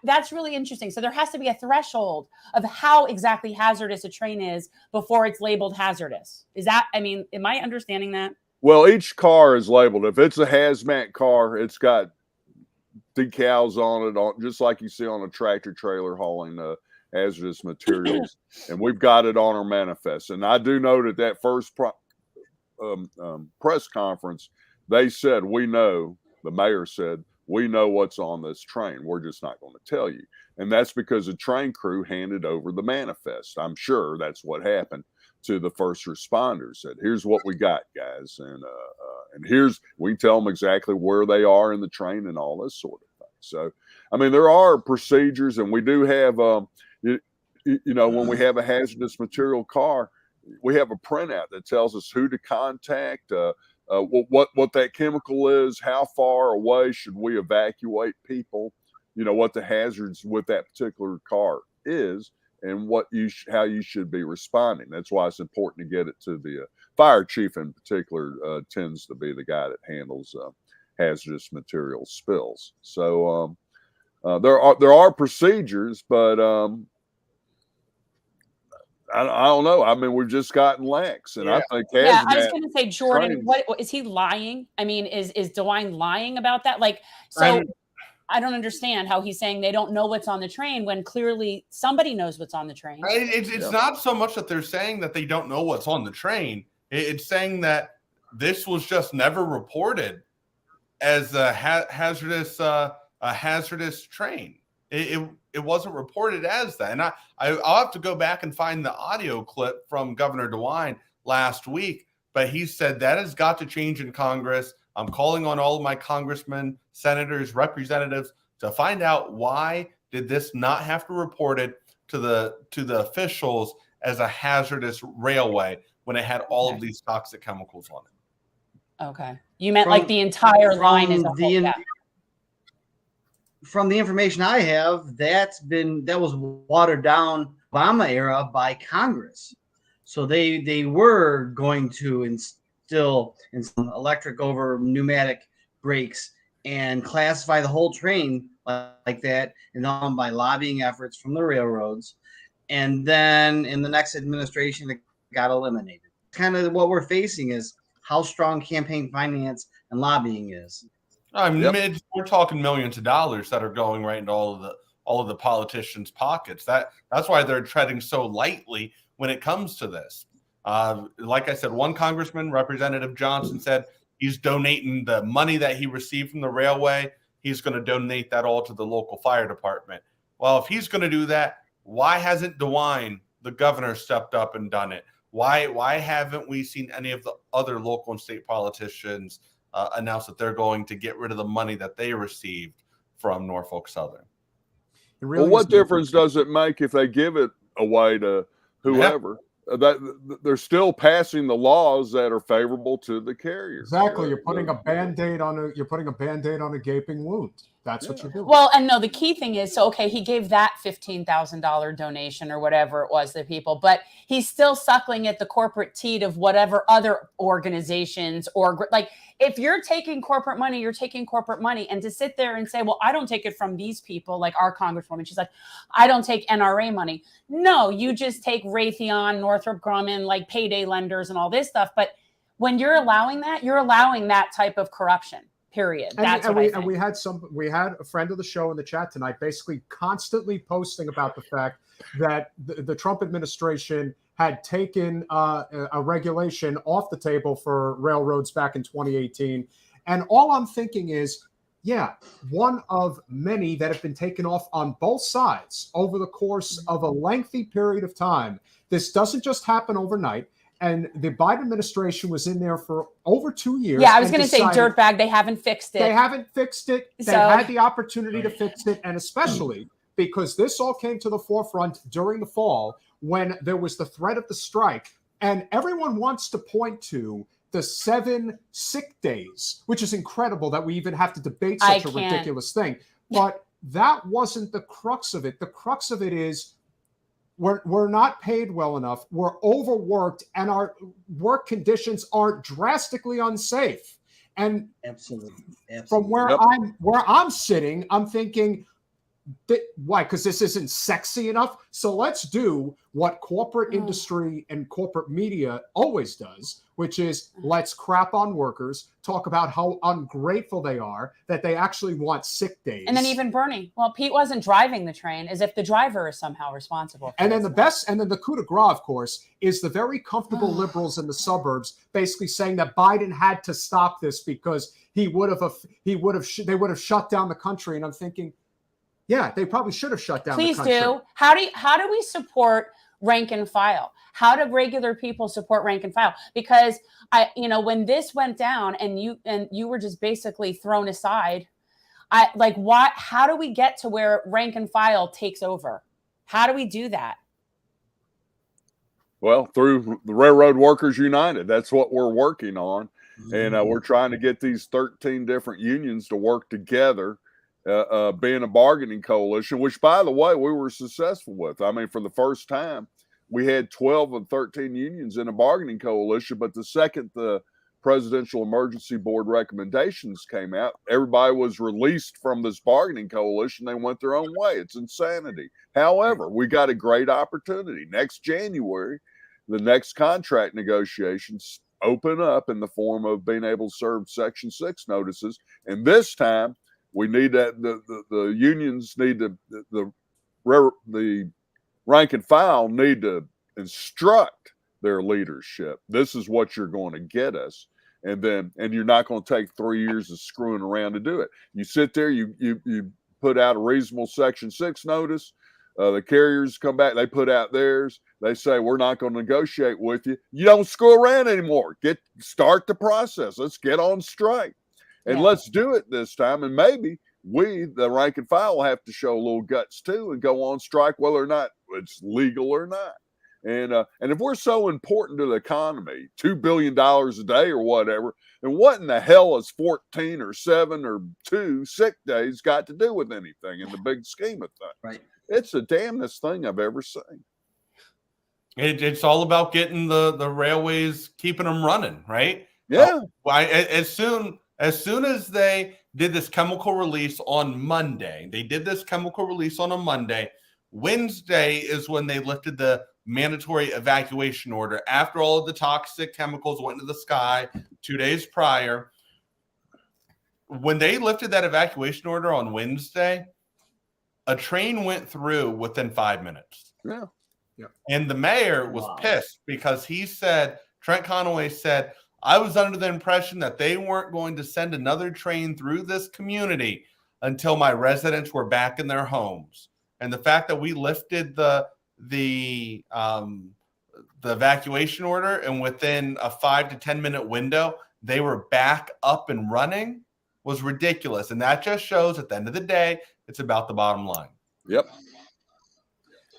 [SPEAKER 2] that's really interesting. So there has to be a threshold of how exactly hazardous a train is before it's labeled hazardous. Am I understanding that?
[SPEAKER 3] Well, each car is labeled. If it's a hazmat car, it's got decals on it, just like you see on a tractor trailer hauling hazardous materials. And we've got it on our manifest. And I do note at that first press conference, they said, the mayor said, we know what's on this train. We're just not going to tell you. And that's because the train crew handed over the manifest. I'm sure that's what happened to the first responders. Said, here's what we got, guys. And we tell them exactly where they are in the train and all this sort of thing. So, I mean, there are procedures, and we do have, when we have a hazardous material car, we have a printout that tells us who to contact, what that chemical is, how far away should we evacuate people, what the hazards with that particular car is, and how you should be responding. That's why it's important to get it to the fire chief in particular. Tends to be the guy that handles hazardous material spills. So there are procedures, but I don't know. I mean, we've just gotten lax, and I think
[SPEAKER 2] I was going to say, Jordan, what is he lying? I mean, is DeWine lying about that? Like, so I don't understand how he's saying they don't know what's on the train when clearly somebody knows what's on the train.
[SPEAKER 4] It's not so much that they're saying that they don't know what's on the train. It's saying that this was just never reported as a hazardous train. It wasn't reported as that. And I'll have to go back and find the audio clip from Governor DeWine last week, but he said that has got to change in Congress. I'm calling on all of my congressmen, senators, representatives to find out why did this not have to report it to the officials as a hazardous railway when it had all of these toxic chemicals on it.
[SPEAKER 2] Okay. You meant like the entire line is a whole,
[SPEAKER 5] From the information I have, that was watered down Obama era by Congress. So they were going to instill electric over pneumatic brakes and classify the whole train like that, and on by lobbying efforts from the railroads. And then in the next administration, it got eliminated. Kind of what we're facing is how strong campaign finance and lobbying is.
[SPEAKER 4] I mean, we're talking millions of dollars that are going right into all of the politicians' pockets. That's why they're treading so lightly when it comes to this. Like I said, one congressman, Representative Johnson, said he's donating the money that he received from the railway. He's going to donate that all to the local fire department. Well, if he's going to do that, why hasn't DeWine, the governor, stepped up and done it? Why haven't we seen any of the other local and state politicians announce that they're going to get rid of the money that they received from Norfolk Southern?
[SPEAKER 3] Well, what difference does it make if they give it away to whoever? That they're still passing the laws that are favorable to the carrier.
[SPEAKER 1] Exactly. You're putting a Band-Aid on a gaping wound. That's what you're doing.
[SPEAKER 2] Well, and no, the key thing is, so, okay, he gave that $15,000 donation or whatever it was to people, but he's still suckling at the corporate teat of whatever other organizations or like, if you're taking corporate money, you're taking corporate money. And to sit there and say, well, I don't take it from these people, like our congresswoman, she's like, I don't take NRA money. No, you just take Raytheon, Northrop Grumman, like payday lenders and all this stuff. But when you're allowing that, you're allowing that type of corruption. Period. That's what I think.
[SPEAKER 1] And we had a friend of the show in the chat tonight, basically constantly posting about the fact that the Trump administration had taken a regulation off the table for railroads back in 2018. And all I'm thinking is, yeah, one of many that have been taken off on both sides over the course of a lengthy period of time. This doesn't just happen overnight. And the Biden administration was in there for over 2 years.
[SPEAKER 2] Yeah, I was going to say dirtbag. They haven't fixed it.
[SPEAKER 1] They haven't fixed it. They had the opportunity to fix it. And especially because this all came to the forefront during the fall when there was the threat of the strike. And everyone wants to point to the 7 sick days, which is incredible that we even have to debate such a ridiculous thing. But that wasn't the crux of it. The crux of it is, we're not paid well enough. We're overworked, and our work conditions are drastically unsafe. And
[SPEAKER 5] absolutely.
[SPEAKER 1] From where I'm sitting, I'm thinking, why? Because this isn't sexy enough. So let's do what corporate industry and corporate media always does, which is let's crap on workers, talk about how ungrateful they are, that they actually want sick days.
[SPEAKER 2] And then even Bernie, well, Pete wasn't driving the train, as if the driver is somehow responsible.
[SPEAKER 1] And then the coup de grace, of course, is the very comfortable liberals in the suburbs basically saying that Biden had to stop this because they would have shut down the country. And I'm thinking, yeah, they probably should have shut down the country.
[SPEAKER 2] Please do. How do we support rank and file? How do regular people support rank and file? Because when this went down and you were just basically thrown aside, how do we get to where rank and file takes over? How do we do that?
[SPEAKER 3] Well, through the Railroad Workers United, that's what we're working on. And we're trying to get these 13 different unions to work together, being a bargaining coalition, which, by the way, we were successful with. I mean, for the first time, we had 12 of 13 unions in a bargaining coalition. But the second the Presidential Emergency Board recommendations came out, everybody was released from this bargaining coalition. They went their own way. It's insanity. However, we got a great opportunity. Next January, the next contract negotiations open up in the form of being able to serve Section 6 notices. And this time, we need that the unions need to, the rank and file need to instruct their leadership. This is what you're going to get us. And you're not going to take 3 years of screwing around to do it. You sit there, you put out a reasonable Section 6 notice. The carriers come back, they put out theirs. They say, we're not going to negotiate with you. You don't screw around anymore. Start the process. Let's get on strike. And let's do it this time. And maybe we, the rank and file, will have to show a little guts too and go on strike, whether or not it's legal or not. And if we're so important to the economy, $2 billion a day or whatever, then what in the hell is 14 or 7 or 2 sick days got to do with anything in the big scheme of things?
[SPEAKER 5] Right.
[SPEAKER 3] It's the damnedest thing I've ever seen.
[SPEAKER 4] It's all about getting the railways, keeping them running, right?
[SPEAKER 3] Yeah.
[SPEAKER 4] As soon as they did this chemical release on Monday, on a Monday. Wednesday is when they lifted the mandatory evacuation order after all of the toxic chemicals went into the sky 2 days prior. When they lifted that evacuation order on Wednesday, a train went through within 5 minutes.
[SPEAKER 3] Yeah.
[SPEAKER 4] And the mayor was pissed because Trent Conaway said, I was under the impression that they weren't going to send another train through this community until my residents were back in their homes. And the fact that we lifted the evacuation order and within a 5 to 10 minute window, they were back up and running was ridiculous. And that just shows at the end of the day, it's about the bottom line.
[SPEAKER 3] Yep.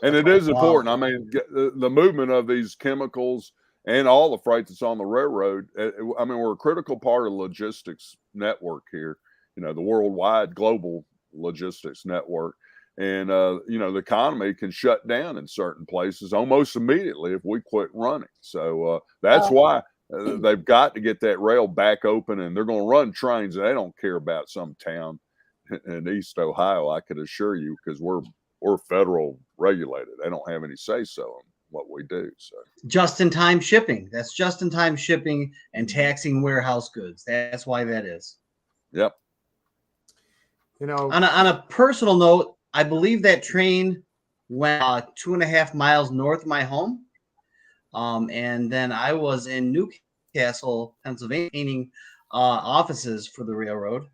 [SPEAKER 3] And it is important. I mean, the movement of these chemicals and all the freight that's on the railroad. I mean, we're a critical part of the logistics network here, the worldwide global logistics network. And, the economy can shut down in certain places almost immediately if we quit running. So that's why they've got to get that rail back open, and they're going to run trains. And they don't care about some town in East Ohio, I could assure you, because we're federal regulated. They don't have any say-so in what we do. So
[SPEAKER 5] just-in-time shipping. That's just-in-time shipping and taxing warehouse goods. That's why that is.
[SPEAKER 3] Yep.
[SPEAKER 5] On a personal note, I believe that train went 2.5 miles north of my home. And then I was in Newcastle, Pennsylvania, painting offices for the railroad.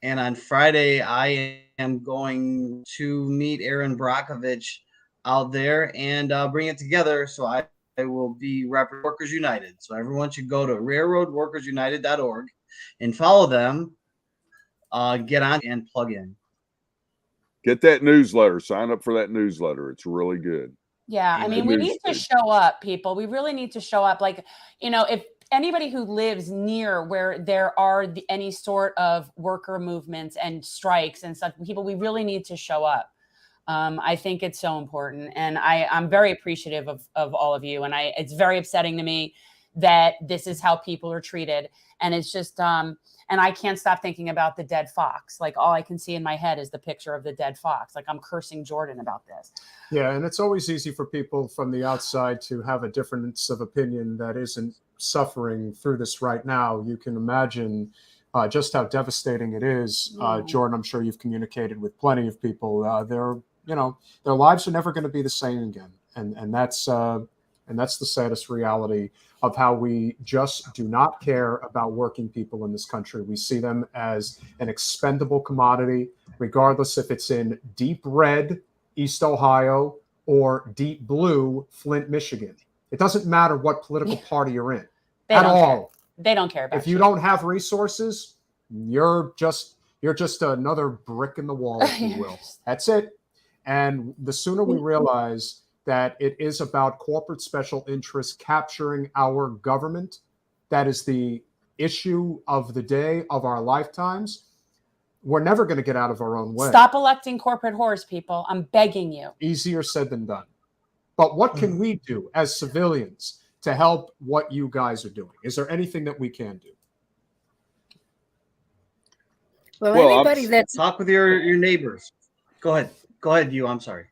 [SPEAKER 5] And on Friday, I am going to meet Aaron Brockovich out there and bring it together. So I will be representing Workers United. So everyone should go to railroadworkersunited.org and follow them, get on and plug in.
[SPEAKER 3] Get that newsletter. Sign up for that newsletter. It's really good.
[SPEAKER 2] Yeah. I mean, we need to show up, people. We really need to show up. If anybody who lives near where there are any sort of worker movements and strikes and stuff, we really need to show up. I think it's so important. And I'm very appreciative of all of you. And it's very upsetting to me that this is how people are treated. And it's just, and I can't stop thinking about the dead fox. Like, all I can see in my head is the picture of the dead fox. Like, I'm cursing Jordan about this.
[SPEAKER 1] Yeah. And it's always easy for people from the outside to have a difference of opinion that isn't suffering through this right now. You can imagine just how devastating it is. Jordan, I'm sure you've communicated with plenty of people. Their lives are never going to be the same again. And that's the saddest reality of how we just do not care about working people in this country. We see them as an expendable commodity, regardless if it's in deep red East Ohio or deep blue Flint, Michigan. It doesn't matter what political party you're in
[SPEAKER 2] They
[SPEAKER 1] at
[SPEAKER 2] don't
[SPEAKER 1] all.
[SPEAKER 2] care. They don't care about
[SPEAKER 1] If you don't have resources, you're just another brick in the wall, if you will. That's it. And the sooner we realize that it is about corporate special interests capturing our government, that is the issue of the day, of our lifetimes, we're never going to get out of our own way.
[SPEAKER 2] Stop electing corporate whores, people. I'm begging you.
[SPEAKER 1] Easier said than done. But what can we do as civilians to help what you guys are doing? Is there anything that we can do?
[SPEAKER 6] Well, anybody that's
[SPEAKER 5] talk with your neighbors. Go ahead, you. I'm sorry.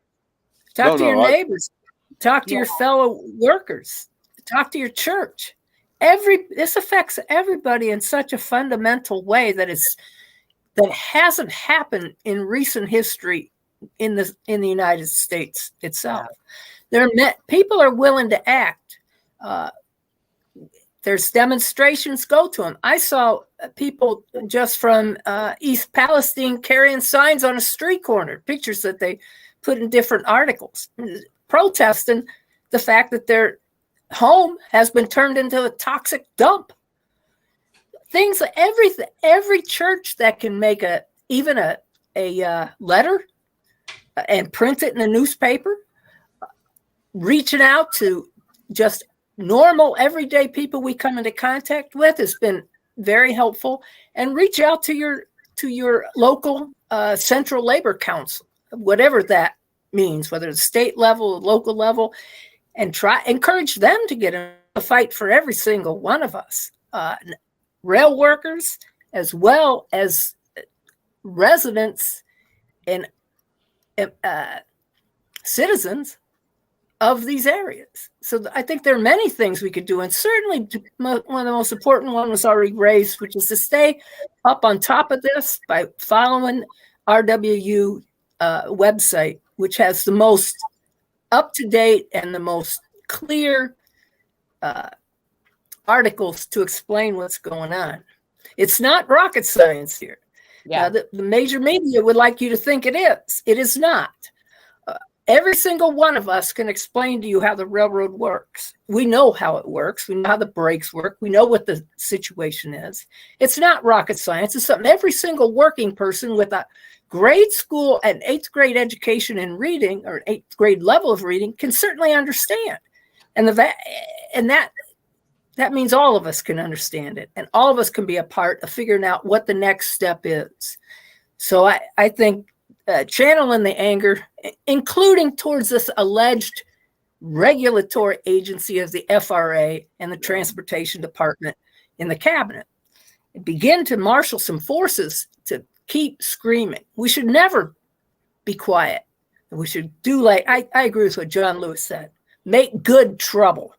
[SPEAKER 6] Talk to your neighbors. Talk to your fellow workers. Talk to your church. This affects everybody in such a fundamental way that hasn't happened in recent history in the United States itself. People are willing to act. There's demonstrations. Go to them. I saw people just from East Palestine carrying signs on a street corner, pictures that they put in different articles, protesting the fact that their home has been turned into a toxic dump. Things, every church that can make even a letter and print it in a newspaper, reaching out to just normal, everyday people we come into contact with has been very helpful. And reach out to your local Central Labor Council, whatever that means, whether it's state level, local level, and encourage them to get in a fight for every single one of us, rail workers, as well as residents and citizens of these areas. So I think there are many things we could do. And certainly one of the most important one was already raised, which is to stay up on top of this by following RWU website, which has the most up-to-date and the most clear articles to explain what's going on. It's not rocket science here.
[SPEAKER 2] Yeah.
[SPEAKER 6] The major media would like you to think it is. It is not. Every single one of us can explain to you how the railroad works. We know how it works. We know how the brakes work. We know what the situation is. It's not rocket science. It's something every single working person with a grade school and 8th grade education in reading, or 8th grade level of reading, can certainly understand. And that means all of us can understand it, and all of us can be a part of figuring out what the next step is. So I think channeling the anger, including towards this alleged regulatory agency of the FRA and the Transportation Department in the cabinet, and begin to marshal some forces to keep screaming. We should never be quiet. We should do like, I agree with what John Lewis said, make good trouble.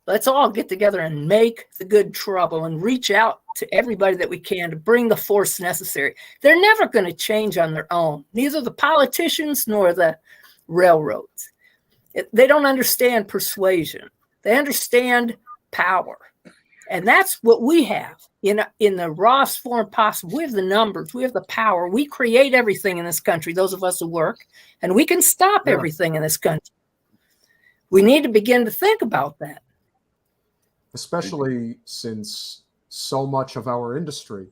[SPEAKER 6] Let's all get together and make the good trouble and reach out to everybody that we can to bring the force necessary. They're never going to change on their own, neither the politicians nor the railroads. They don't understand persuasion. They understand power. And that's what we have in the rawest form possible. We have the numbers. We have the power. We create everything in this country, those of us who work, and we can stop everything in this country. We need to begin to think about that.
[SPEAKER 1] Especially since so much of our industry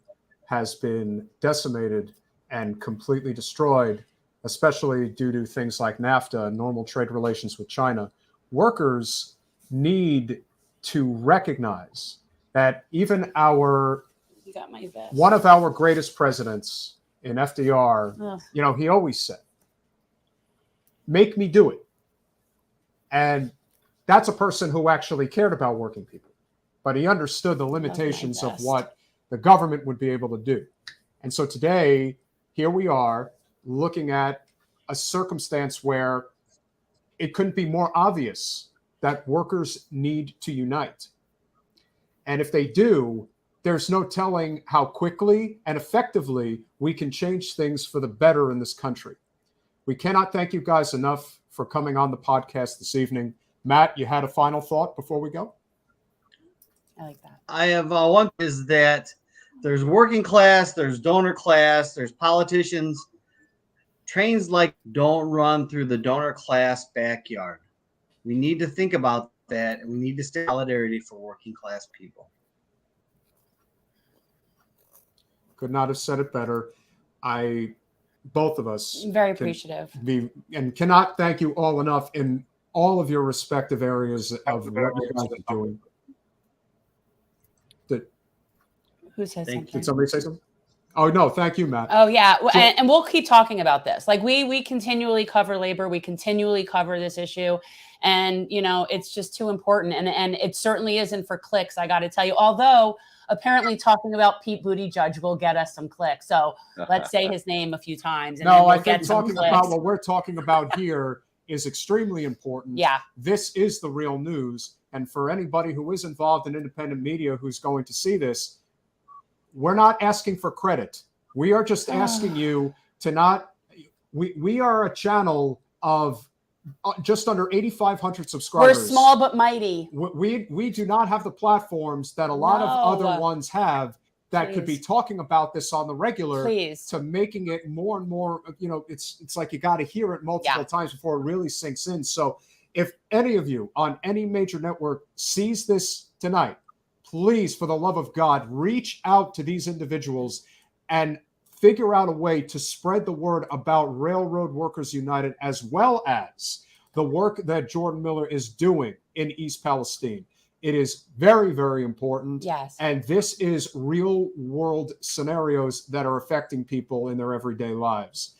[SPEAKER 1] has been decimated and completely destroyed, especially due to things like NAFTA and normal trade relations with China. Workers need to recognize that even one of our greatest presidents in FDR, he always said, make me do it. And that's a person who actually cared about working people, but he understood the limitations of what the government would be able to do. And so today, here we are looking at a circumstance where it couldn't be more obvious that workers need to unite. And if they do, there's no telling how quickly and effectively we can change things for the better in this country. We cannot thank you guys enough for coming on the podcast this evening. Matt, you had a final thought before we go?
[SPEAKER 2] I like that.
[SPEAKER 5] I have one is that there's working class, there's donor class, there's politicians. trains don't run through the donor class backyard. We need to think about that, and we need to stay in solidarity for working class people.
[SPEAKER 1] Could not have said it better. Both of us
[SPEAKER 2] Very appreciative.
[SPEAKER 1] Cannot thank you all enough in all of your respective areas of what you guys are doing.
[SPEAKER 2] Who says something?
[SPEAKER 1] Did somebody say something? Oh, no, thank you, Matt.
[SPEAKER 2] Oh, yeah. And we'll keep talking about this. Like we continually cover labor. We continually cover this issue. And, it's just too important. And it certainly isn't for clicks, I got to tell you. Although apparently talking about Pete Buttigieg will get us some clicks. So let's say his name a few times. And
[SPEAKER 1] no, I think talking about what we're talking about here is extremely important.
[SPEAKER 2] Yeah.
[SPEAKER 1] This is the real news. And for anybody who is involved in independent media who's going to see this, we're not asking for credit. We are just asking you to not. We are a channel of just under 8,500 subscribers.
[SPEAKER 2] We're small but mighty.
[SPEAKER 1] We do not have the platforms that a lot of other ones have that could be talking about this on the regular. To making it more and more. It's like you got to hear it multiple times before it really sinks in. So if any of you on any major network sees this tonight, please, for the love of God, reach out to these individuals and figure out a way to spread the word about Railroad Workers United, as well as the work that Jordan Miller is doing in East Palestine. It is very, very important.
[SPEAKER 2] Yes.
[SPEAKER 1] And this is real world scenarios that are affecting people in their everyday lives.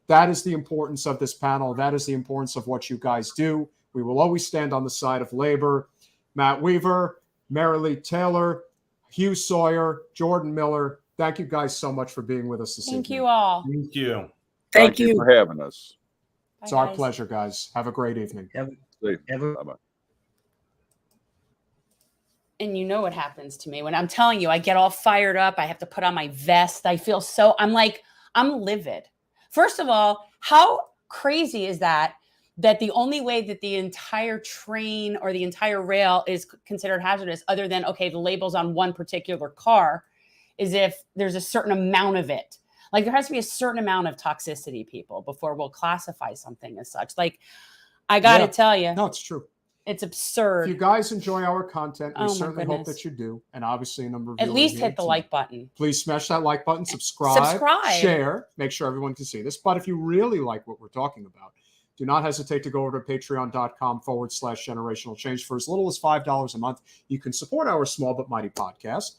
[SPEAKER 1] That is the importance of this panel. That is the importance of what you guys do. We will always stand on the side of labor. Matt Weaver, Marilee Taylor, Hugh Sawyer, Jordan Miller, thank you guys so much for being with us this evening.
[SPEAKER 2] Thank you all.
[SPEAKER 4] Thank you.
[SPEAKER 6] Thank you
[SPEAKER 3] for having us.
[SPEAKER 1] It's our pleasure, guys. Have a great evening.
[SPEAKER 3] Bye-bye.
[SPEAKER 2] And you know what happens to me when I'm telling you, I get all fired up. I have to put on my vest. I'm livid. First of all, how crazy is that the only way that the entire train or the entire rail is considered hazardous, other than, okay, the label's on one particular car, is if there's a certain amount of it. Like there has to be a certain amount of toxicity, people, before we'll classify something as such. Like, I got to tell you.
[SPEAKER 1] No, it's true.
[SPEAKER 2] It's absurd.
[SPEAKER 1] If you guys enjoy our content, we certainly hope that you do. And obviously a number of
[SPEAKER 2] at least hit the like button.
[SPEAKER 1] Please smash that like button, subscribe, share, make sure everyone can see this. But if you really like what we're talking about, do not hesitate to go over to patreon.com/generational change. For as little as $5 a month, you can support our small but mighty podcast.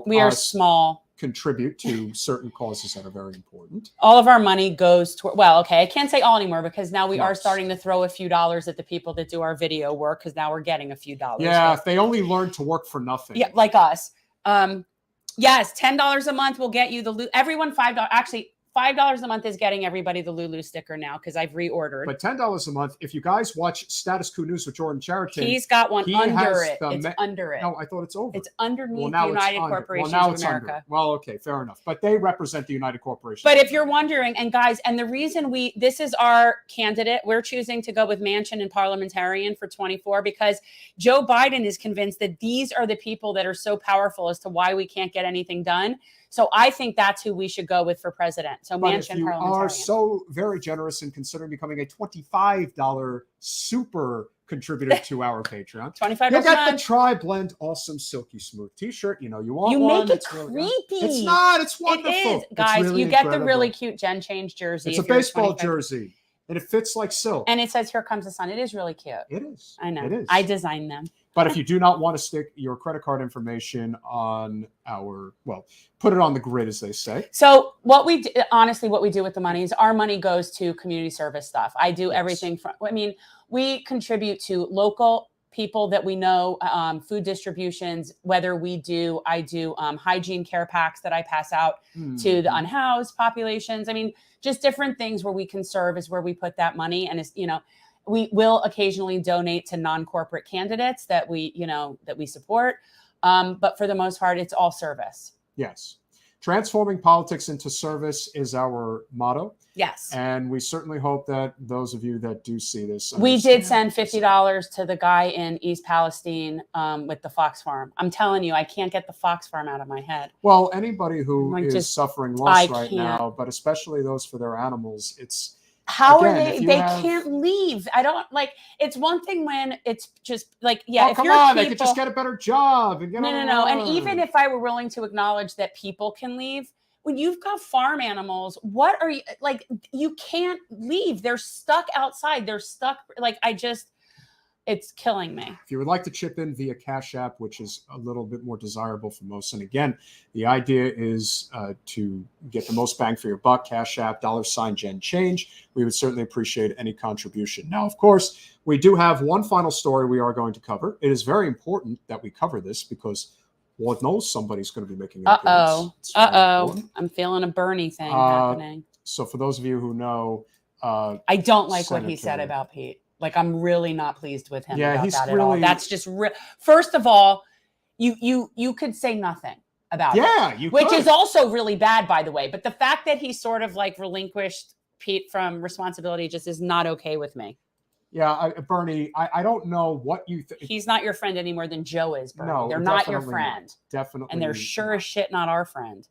[SPEAKER 2] We are small.
[SPEAKER 1] Contribute to certain causes that are very important.
[SPEAKER 2] All of our money goes toward, I can't say all anymore, because now we are starting to throw a few dollars at the people that do our video work, because now we're getting a few dollars.
[SPEAKER 1] Yeah, if they only learn to work for nothing.
[SPEAKER 2] Yeah, like us. Yes, $10 a month will get you everyone $5. Actually, $5 a month is getting everybody the Lulu sticker now, because I've reordered.
[SPEAKER 1] But $10 a month, if you guys watch Status Quo News with Jordan Chariton,
[SPEAKER 2] he's got one under it. It's under it.
[SPEAKER 1] No, I thought it's over.
[SPEAKER 2] It's underneath the United Corporation of America.
[SPEAKER 1] Well, okay, fair enough. But they represent the United Corporation.
[SPEAKER 2] But if you're wondering, and guys, and the reason this is our candidate, we're choosing to go with Manchin and parliamentarian for 24, because Joe Biden is convinced that these are the people that are so powerful as to why we can't get anything done. So I think that's who we should go with for president. So Manchin,
[SPEAKER 1] if you are so very generous in considering becoming a $25 super contributor to our Patreon,
[SPEAKER 2] $25.
[SPEAKER 1] You got the Tri-Blend Awesome Silky Smooth T-shirt. You want
[SPEAKER 2] you
[SPEAKER 1] one.
[SPEAKER 2] Make it creepy.
[SPEAKER 1] It's not. It's wonderful.
[SPEAKER 2] It is. Guys,
[SPEAKER 1] really
[SPEAKER 2] you get
[SPEAKER 1] incredible.
[SPEAKER 2] the really cute Gen Change jersey.
[SPEAKER 1] It's a baseball jersey. And it fits like silk.
[SPEAKER 2] And it says, "Here comes the sun." It is really cute.
[SPEAKER 1] It is.
[SPEAKER 2] I know.
[SPEAKER 1] It is.
[SPEAKER 2] I designed them.
[SPEAKER 1] But if you do not want to stick your credit card information on put it on the grid, as they say.
[SPEAKER 2] So what we do with the money is our money goes to community service stuff. I do everything from, we contribute to local people that we know, food distributions, I do hygiene care packs that I pass out to the unhoused populations. Just different things where we can serve is where we put that money. And it's, we will occasionally donate to non-corporate candidates that we support. But for the most part, it's all service.
[SPEAKER 1] Yes. transforming politics into service is our motto.
[SPEAKER 2] Yes.
[SPEAKER 1] And we certainly hope that those of you that do see this.
[SPEAKER 2] We did send $50 to the guy in East Palestine with the fox farm. I'm telling you, I can't get the fox farm out of my head.
[SPEAKER 1] Well, anybody who
[SPEAKER 2] Like,
[SPEAKER 1] is
[SPEAKER 2] just-
[SPEAKER 1] suffering loss
[SPEAKER 2] I
[SPEAKER 1] right
[SPEAKER 2] can't.
[SPEAKER 1] now, but especially those for their animals, it's
[SPEAKER 2] How
[SPEAKER 1] again,
[SPEAKER 2] are
[SPEAKER 1] if
[SPEAKER 2] they?
[SPEAKER 1] you
[SPEAKER 2] They
[SPEAKER 1] have-
[SPEAKER 2] can't leave. I don't like. It's one thing when it's just like, yeah.
[SPEAKER 1] oh,
[SPEAKER 2] if
[SPEAKER 1] come
[SPEAKER 2] you're
[SPEAKER 1] on,
[SPEAKER 2] people,
[SPEAKER 1] they could just get a better job and get
[SPEAKER 2] no,
[SPEAKER 1] on
[SPEAKER 2] no,
[SPEAKER 1] the
[SPEAKER 2] no. And
[SPEAKER 1] road.
[SPEAKER 2] even if I were willing to acknowledge that people can leave, when you've got farm animals, what are you like? You can't leave. They're stuck outside. They're stuck. Like, it's killing me.
[SPEAKER 1] If you would like to chip in via Cash App, which is a little bit more desirable for most, and again, the idea is to get the most bang for your buck. Cash App, $Gen Change. We would certainly appreciate any contribution. Now, of course, we do have one final story we are going to cover. It is very important that we cover this because Lord knows somebody's going to be making an appearance. It's very important.
[SPEAKER 2] I'm feeling a Bernie thing happening.
[SPEAKER 1] So for those of you who know,
[SPEAKER 2] I don't like what he said
[SPEAKER 1] Senator-
[SPEAKER 2] about Pete. Like, I'm really not pleased with him
[SPEAKER 1] Yeah,
[SPEAKER 2] about
[SPEAKER 1] he's
[SPEAKER 2] that at
[SPEAKER 1] really-
[SPEAKER 2] all. That's just first of all, you could say nothing about it.
[SPEAKER 1] yeah, you
[SPEAKER 2] Which
[SPEAKER 1] could.
[SPEAKER 2] is also really bad, by the way. But the fact that he sort of like relinquished Pete from responsibility just is not okay with me.
[SPEAKER 1] Yeah, Bernie, I don't know what you think.
[SPEAKER 2] He's not your friend any more than Joe is, Bernie.
[SPEAKER 1] No,
[SPEAKER 2] they're not your
[SPEAKER 1] definitely
[SPEAKER 2] friend.
[SPEAKER 1] Definitely.
[SPEAKER 2] And they're sure
[SPEAKER 1] not.
[SPEAKER 2] as shit not our friend.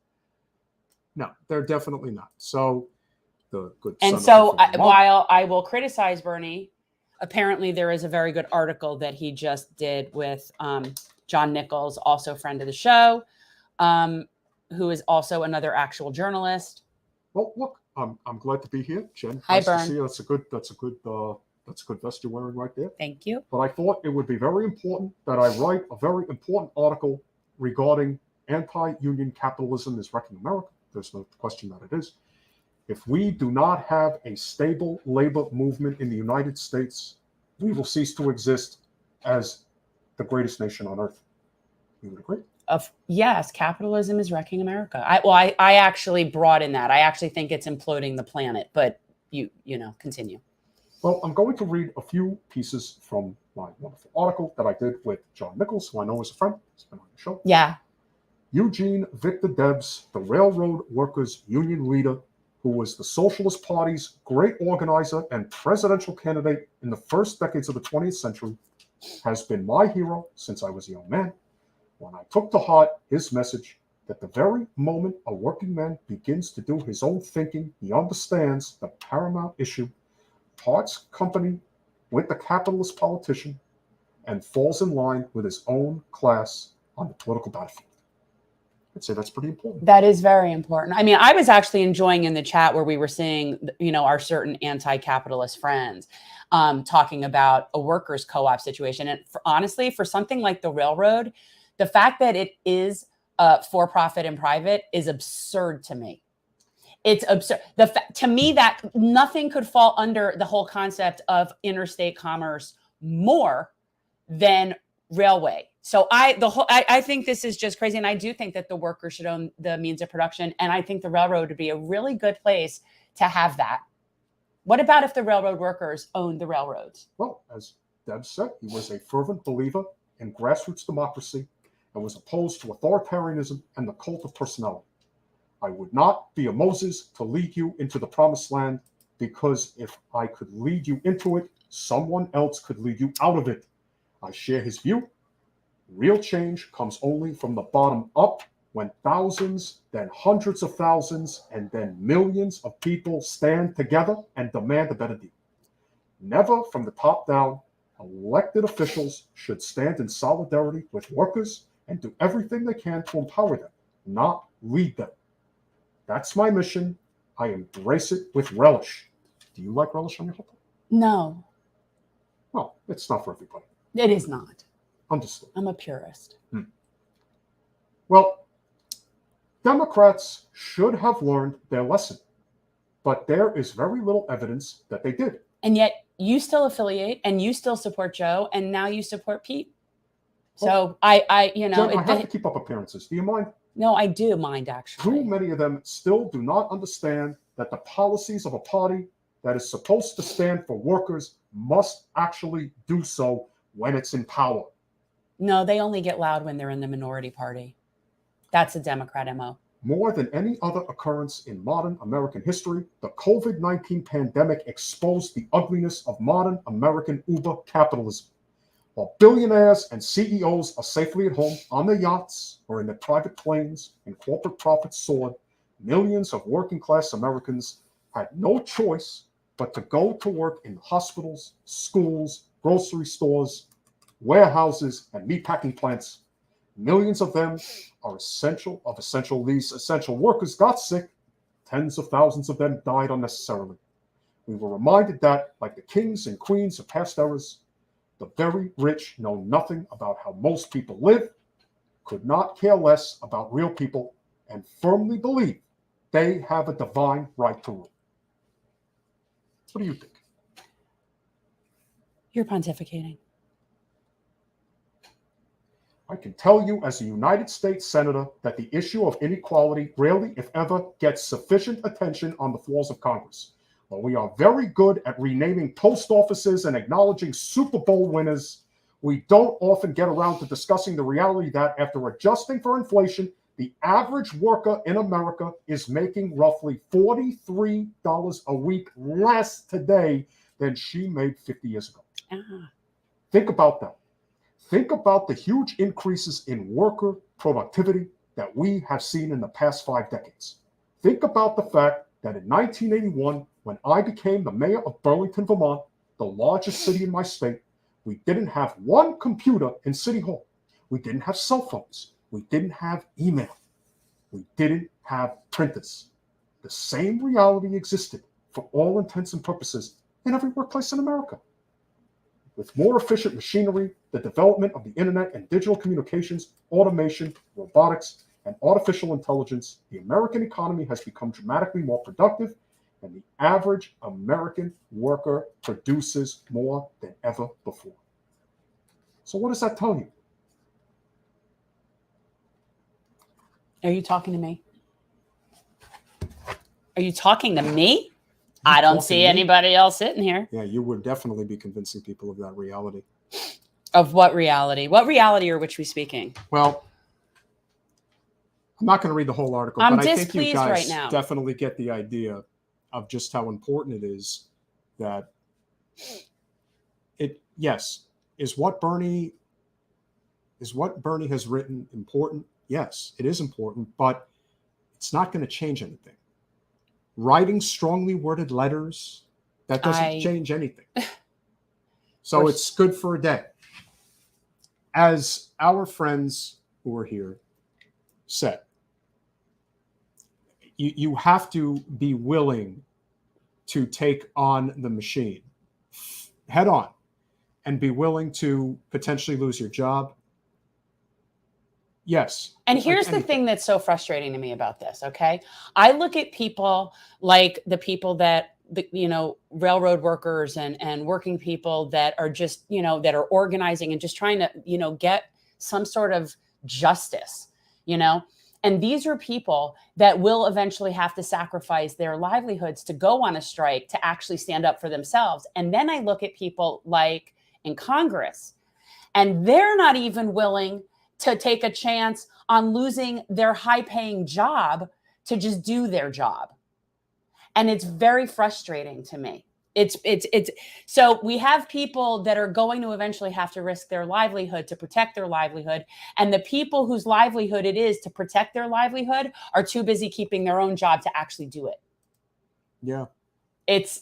[SPEAKER 1] No, they're definitely not. So the good.
[SPEAKER 2] And
[SPEAKER 1] son
[SPEAKER 2] so
[SPEAKER 1] of Vermont-
[SPEAKER 2] while I will criticize Bernie, apparently there is a very good article that he just did with John Nichols, also friend of the show, who is also another actual journalist.
[SPEAKER 1] Well, look, I'm glad to be here, Jen.
[SPEAKER 2] Hi,
[SPEAKER 1] nice
[SPEAKER 2] Bern.
[SPEAKER 1] to see you. That's a good vest you're wearing right there.
[SPEAKER 2] Thank you.
[SPEAKER 1] But I thought it would be very important that I write a very important article regarding anti-union capitalism is wrecking America. There's no question that it is. If we do not have a stable labor movement in the United States, we will cease to exist as the greatest nation on earth. You would agree?
[SPEAKER 2] Yes, capitalism is wrecking America. I actually brought in that. I actually think it's imploding the planet, but you continue.
[SPEAKER 1] Well, I'm going to read a few pieces from my wonderful article that I did with John Nichols, who I know is a friend. He's been on the show.
[SPEAKER 2] Yeah.
[SPEAKER 1] Eugene Victor Debs, the railroad workers union leader, who was the Socialist Party's great organizer and presidential candidate in the first decades of the 20th century, has been my hero since I was a young man. When I took to heart his message that the very moment a working man begins to do his own thinking, he understands the paramount issue, parts company with the capitalist politician, and falls in line with his own class on the political battlefield. I'd say that's pretty important.
[SPEAKER 2] That is very important. I mean, I was actually enjoying in the chat where we were seeing, our certain anti-capitalist friends talking about a workers' co-op situation. And honestly, for something like the railroad, the fact that it is for-profit and private is absurd to me. It's absurd. To me, that nothing could fall under the whole concept of interstate commerce more than railway. So I think this is just crazy. And I do think that the workers should own the means of production. And I think the railroad would be a really good place to have that. What about if the railroad workers owned the railroads?
[SPEAKER 1] Well, as Deb said, he was a fervent believer in grassroots democracy and was opposed to authoritarianism and the cult of personality. I would not be a Moses to lead you into the promised land, because if I could lead you into it, someone else could lead you out of it. I share his view. Real change comes only from the bottom up, when thousands, then hundreds of thousands, and then millions of people stand together and demand a better deal. Never from the top down. Elected officials should stand in solidarity with workers and do everything they can to empower them, not lead them. That's my mission. I embrace it with relish. Do you like relish on your hot dog?
[SPEAKER 2] No,
[SPEAKER 1] Well, it's not for everybody.
[SPEAKER 2] it is not.
[SPEAKER 1] Understood.
[SPEAKER 2] I'm a purist.
[SPEAKER 1] Well, Democrats should have learned their lesson, but there is very little evidence that they did.
[SPEAKER 2] And yet you still affiliate and you still support Joe, and now you support Pete. So
[SPEAKER 1] Jen, I have to keep up appearances. Do you mind?
[SPEAKER 2] No, I do mind, actually.
[SPEAKER 1] Too many of them still do not understand that the policies of a party that is supposed to stand for workers must actually do so when it's in power.
[SPEAKER 2] No, they only get loud when they're in the minority party. That's a Democrat MO.
[SPEAKER 1] More than any other occurrence in modern American history, the COVID-19 pandemic exposed the ugliness of modern American uber capitalism. While billionaires and CEOs are safely at home on their yachts or in their private planes and corporate profits soared, millions of working class Americans had no choice but to go to work in hospitals, schools, grocery stores, warehouses, and meatpacking plants. Millions of them are these essential workers got sick. Tens of thousands of them died unnecessarily. We were reminded that, like the kings and queens of past eras, the very rich know nothing about how most people live, could not care less about real people, and firmly believe they have a divine right to rule. What do you think?
[SPEAKER 2] You're pontificating.
[SPEAKER 1] I can tell you as a United States Senator that the issue of inequality rarely, if ever, gets sufficient attention on the floors of Congress. While we are very good at renaming post offices and acknowledging Super Bowl winners, we don't often get around to discussing the reality that after adjusting for inflation, the average worker in America is making roughly $43 a week less today than she made 50 years ago. Think about that. Think about the huge increases in worker productivity that we have seen in the past 5 decades. Think about the fact that in 1981, when I became the mayor of Burlington, Vermont, the largest city in my state, we didn't have one computer in City Hall. We didn't have cell phones. We didn't have email. We didn't have printers. The same reality existed for all intents and purposes in every workplace in America. With more efficient machinery, the development of the internet and digital communications, automation, robotics, and artificial intelligence, the American economy has become dramatically more productive, and the average American worker produces more than ever before. So what does that tell you?
[SPEAKER 2] Are you talking to me? Are you talking to me? I don't see anybody else sitting here.
[SPEAKER 1] Yeah, you would definitely be convincing people of that reality.
[SPEAKER 2] Of what reality? What reality are which we speaking?
[SPEAKER 1] Well, I'm not going to read the whole article,
[SPEAKER 2] I'm
[SPEAKER 1] but I think you
[SPEAKER 2] displeased
[SPEAKER 1] guys
[SPEAKER 2] right now.
[SPEAKER 1] definitely get the idea of just how important it is that is what Bernie has written important? Yes, it is important, but it's not going to change anything. Writing strongly worded letters, that doesn't change anything. So it's good for a day. As our friends who are here said, you have to be willing to take on the machine head on and be willing to potentially lose your job. Yes.
[SPEAKER 2] And here's the thing that's so frustrating to me about this, okay? I look at people like the people that, railroad workers and working people that are just, that are organizing and just trying to, get some sort of justice, And these are people that will eventually have to sacrifice their livelihoods to go on a strike to actually stand up for themselves. And then I look at people like in Congress, and they're not even willing to take a chance on losing their high-paying job to just do their job. And it's very frustrating to me. It's so we have people that are going to eventually have to risk their livelihood to protect their livelihood. And the people whose livelihood it is to protect their livelihood are too busy keeping their own job to actually do it.
[SPEAKER 1] Yeah.
[SPEAKER 2] It's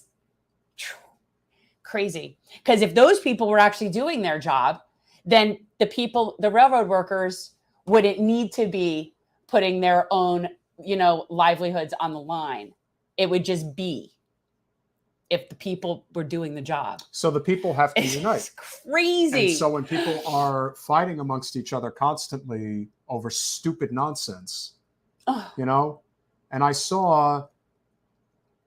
[SPEAKER 2] crazy. Because if those people were actually doing their job, then the railroad workers wouldn't need to be putting their own, livelihoods on the line. It would just be if the people were doing the job.
[SPEAKER 1] So the people have to unite.
[SPEAKER 2] It's crazy.
[SPEAKER 1] And so when people are fighting amongst each other constantly over stupid nonsense, and I saw.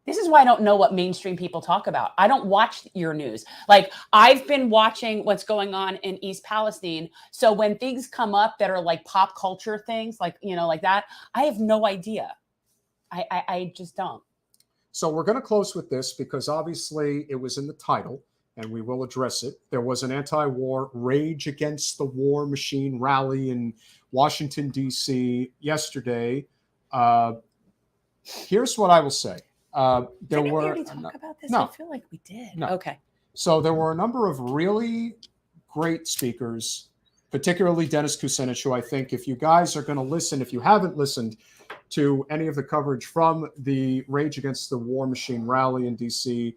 [SPEAKER 2] This is why I don't know what mainstream people talk about. I don't watch your news. Like, I've been watching what's going on in East Palestine. So when things come up that are like pop culture things, like, like that, I have no idea. I just don't.
[SPEAKER 1] So we're going to close with this because obviously it was in the title and we will address it. There was an anti-war Rage Against the War Machine rally in Washington, D.C. yesterday Here's what I will say. There
[SPEAKER 2] Didn't we
[SPEAKER 1] were
[SPEAKER 2] already talk about this?
[SPEAKER 1] no.
[SPEAKER 2] I feel like we did.
[SPEAKER 1] No.
[SPEAKER 2] Okay.
[SPEAKER 1] So there were a number of really great speakers, particularly Dennis Kucinich, who I think if you guys are going to listen, if you haven't listened to any of the coverage from the Rage Against the War Machine rally in DC,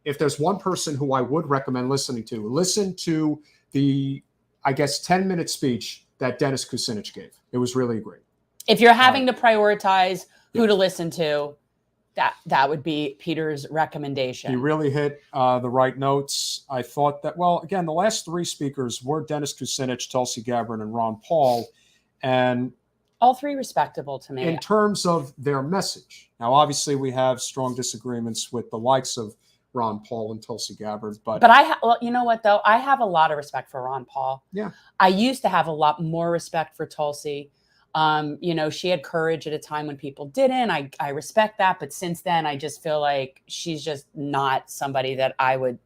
[SPEAKER 1] if there's one person who I would recommend listening to, listen to the, I guess, 10-minute speech that Dennis Kucinich gave. It was really great.
[SPEAKER 2] If you're having to prioritize who to listen to, that would be Peter's recommendation.
[SPEAKER 1] He really hit the right notes. I thought that, well, again, the last three speakers were Dennis Kucinich, Tulsi Gabbard, and Ron Paul. And
[SPEAKER 2] all three respectable to me.
[SPEAKER 1] In terms of their message. Now, obviously, we have strong disagreements with the likes of Ron Paul and Tulsi Gabbard. But
[SPEAKER 2] well, you know what, though? I have a lot of respect for Ron Paul.
[SPEAKER 1] Yeah.
[SPEAKER 2] I used to have a lot more respect for Tulsi. She had courage at a time when people didn't. I respect that. But since then, I just feel like she's just not somebody that I would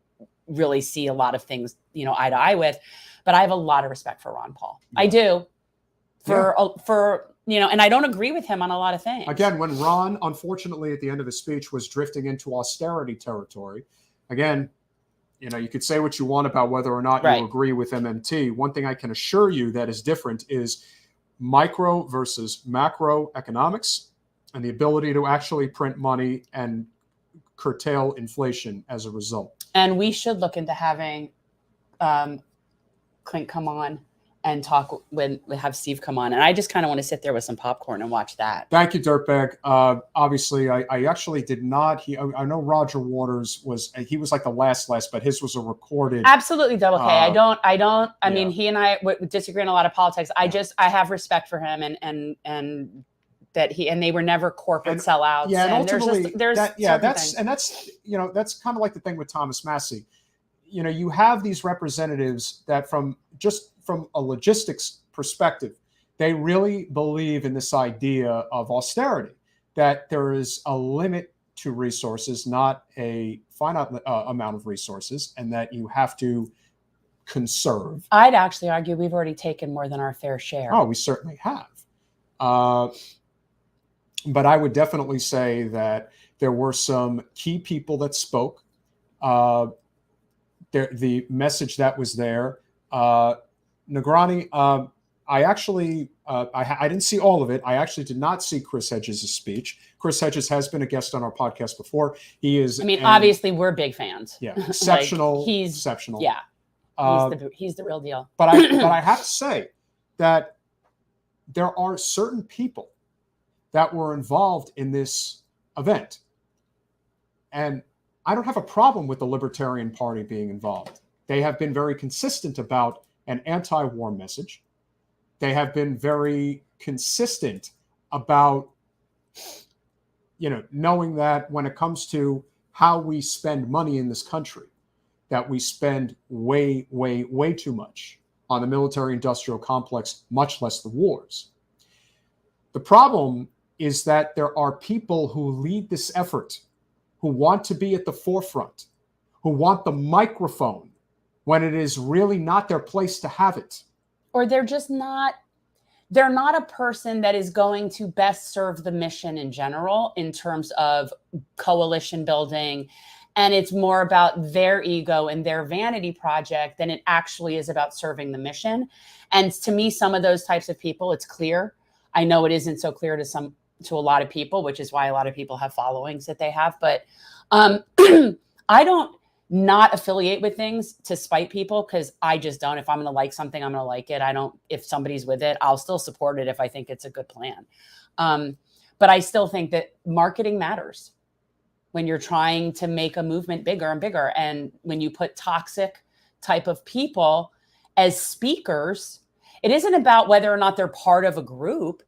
[SPEAKER 2] really see a lot of things, eye to eye with. But I have a lot of respect for Ron Paul. Yeah. I do. And I don't agree with him on a lot of things.
[SPEAKER 1] Again, when Ron, unfortunately, at the end of the speech was drifting into austerity territory, again, you could say what you want about whether or not you agree with MMT. One thing I can assure you that is different is micro versus macro economics and the ability to actually print money and curtail inflation as a result.
[SPEAKER 2] And we should look into having Clint come on and talk when we have Steve come on. And I just kind of want to sit there with some popcorn and watch that.
[SPEAKER 1] Thank you, Dirtbag. Obviously, I actually did not. I know Roger Waters was like the last, but his was a recorded.
[SPEAKER 2] Absolutely, double K. I mean, he and I would disagree on a lot of politics. I have respect for him and that they were never corporate sellouts.
[SPEAKER 1] Yeah, and ultimately,
[SPEAKER 2] that's
[SPEAKER 1] kind of like the thing with Thomas Massey. You have these representatives that from a logistics perspective, they really believe in this idea of austerity, that there is a limit to resources, not a finite amount of resources, and that you have to conserve.
[SPEAKER 2] I'd actually argue we've already taken more than our fair share.
[SPEAKER 1] Oh, we certainly have. But I would definitely say that there were some key people that spoke. The message that was there. Negrani, I actually, I didn't see all of it. I actually did not see Chris Hedges' speech. Chris Hedges has been a guest on our podcast before. He is.
[SPEAKER 2] I mean, obviously, we're big fans.
[SPEAKER 1] Yeah, exceptional.
[SPEAKER 2] He's
[SPEAKER 1] exceptional.
[SPEAKER 2] Yeah, he's the real deal.
[SPEAKER 1] But I have to say that there are certain people that were involved in this event, and I don't have a problem with the Libertarian Party being involved. They have been very consistent about an anti-war message. They have been very consistent about, knowing that when it comes to how we spend money in this country, that we spend way, way, way too much on the military-industrial complex, much less the wars. The problem is that there are people who lead this effort, who want to be at the forefront, who want the microphone, when it is really not their place to have it.
[SPEAKER 2] Or they're not a person that is going to best serve the mission in general in terms of coalition building. And it's more about their ego and their vanity project than it actually is about serving the mission. And to me, some of those types of people, it's clear. I know it isn't so clear to a lot of people, which is why a lot of people have followings that they have. But I don't not affiliate with things to spite people, because I just don't. If I'm going to like something, I'm going to like it. If somebody's with it, I'll still support it if I think it's a good plan. But I still think that marketing matters when you're trying to make a movement bigger and bigger. And when you put toxic type of people as speakers, it isn't about whether or not they're part of a group.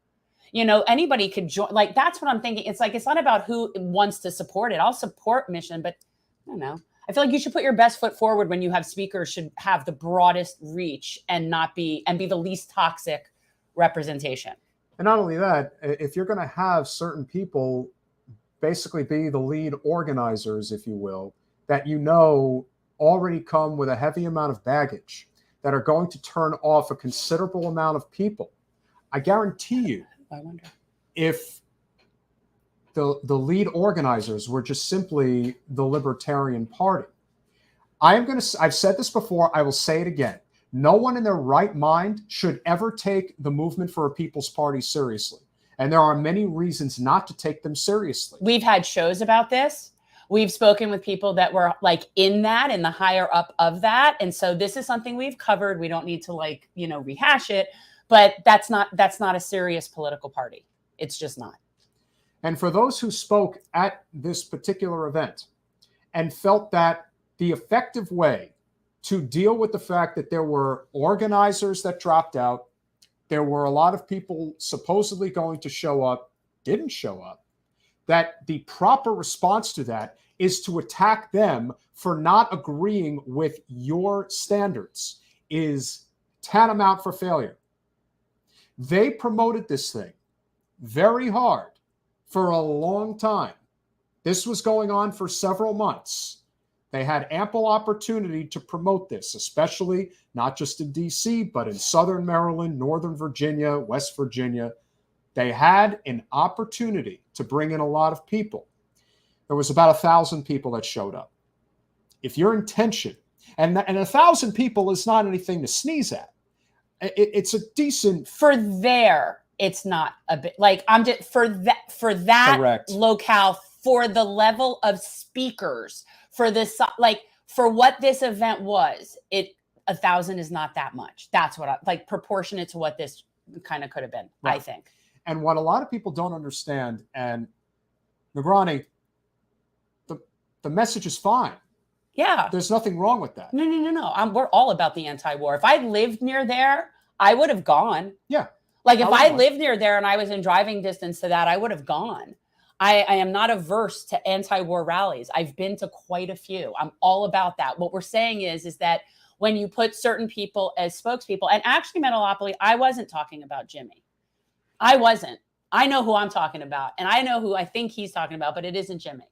[SPEAKER 2] Anybody could join. Like, that's what I'm thinking. It's like, it's not about who wants to support it. I'll support mission, but I don't know. I feel like you should put your best foot forward when you have speakers, should have the broadest reach and be the least toxic representation.
[SPEAKER 1] And not only that, if you're going to have certain people basically be the lead organizers, if you will, that already come with a heavy amount of baggage, that are going to turn off a considerable amount of people, I guarantee you,
[SPEAKER 2] I wonder.
[SPEAKER 1] if the lead organizers were just simply the Libertarian Party. I've said this before, I will say it again. No one in their right mind should ever take the Movement for a People's Party seriously. And there are many reasons not to take them seriously.
[SPEAKER 2] We've had shows about this. We've spoken with people that were like in the higher up of that. And so this is something we've covered. We don't need to rehash it, but that's not a serious political party. It's just not.
[SPEAKER 1] And for those who spoke at this particular event and felt that the effective way to deal with the fact that there were organizers that dropped out, there were a lot of people supposedly going to show up, didn't show up, that the proper response to that is to attack them for not agreeing with your standards is tantamount for failure. They promoted this thing very hard for a long time. This was going on for several months. They had ample opportunity to promote this, especially not just in DC, but in Southern Maryland, Northern Virginia, West Virginia. They had an opportunity to bring in a lot of people. There was about 1,000 people that showed up. If your intention, and 1,000 people is not anything to sneeze at. It's a decent.
[SPEAKER 2] For there, it's not a bit like I'm just for that
[SPEAKER 1] Correct.
[SPEAKER 2] locale, for the level of speakers, for this, like for what this event was, 1,000 is not that much. That's what proportionate to what this kind of could have been, right. I think.
[SPEAKER 1] And what a lot of people don't understand, and Negrani, the message is fine.
[SPEAKER 2] Yeah.
[SPEAKER 1] There's nothing wrong with that.
[SPEAKER 2] No. We're all about the anti-war. If I lived near there, I would have gone.
[SPEAKER 1] Yeah.
[SPEAKER 2] Like if I lived near there and I was in driving distance to that, I would have gone. I am not averse to anti-war rallies. I've been to quite a few. I'm all about that. What we're saying is that when you put certain people as spokespeople, and actually, Metalopoly, I wasn't talking about Jimmy. I wasn't. I know who I'm talking about, and I know who I think he's talking about, but it isn't Jimmy.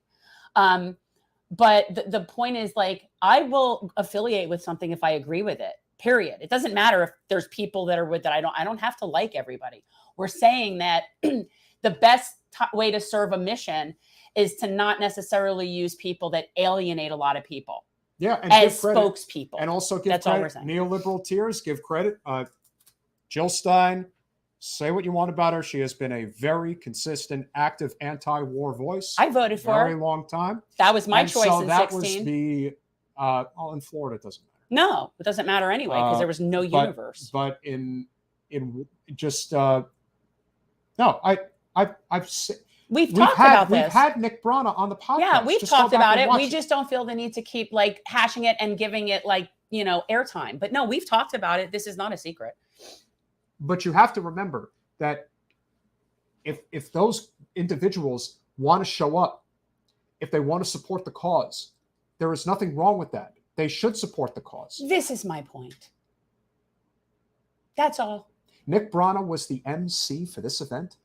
[SPEAKER 2] But the point is, like, I will affiliate with something if I agree with it, period. It doesn't matter if there's people that are with that. I don't have to like everybody. We're saying that the best way to serve a mission is to not necessarily use people that alienate a lot of people.
[SPEAKER 1] Yeah, and
[SPEAKER 2] as spokespeople.
[SPEAKER 1] And also give
[SPEAKER 2] That's
[SPEAKER 1] credit.
[SPEAKER 2] all we're saying.
[SPEAKER 1] Neoliberal tears, give credit. Jill Stein, say what you want about her. She has been a very consistent, active anti-war voice.
[SPEAKER 2] I voted for her.
[SPEAKER 1] Very long time.
[SPEAKER 2] That was my
[SPEAKER 1] and
[SPEAKER 2] choice
[SPEAKER 1] so
[SPEAKER 2] in
[SPEAKER 1] that
[SPEAKER 2] 16.
[SPEAKER 1] Was the in Florida it doesn't matter.
[SPEAKER 2] No, it doesn't matter anyway because there was no universe.
[SPEAKER 1] But in just no, We've talked about this. We've had Nick Brana on the podcast.
[SPEAKER 2] Yeah, we've talked about it. We just don't feel the need to keep like hashing it and giving it like, airtime. But no, we've talked about it. This is not a secret.
[SPEAKER 1] But you have to remember that if those individuals want to show up, if they want to support the cause, there is nothing wrong with that. They should support the cause.
[SPEAKER 2] This is my point. That's all.
[SPEAKER 1] Nick Brana was the MC for this event.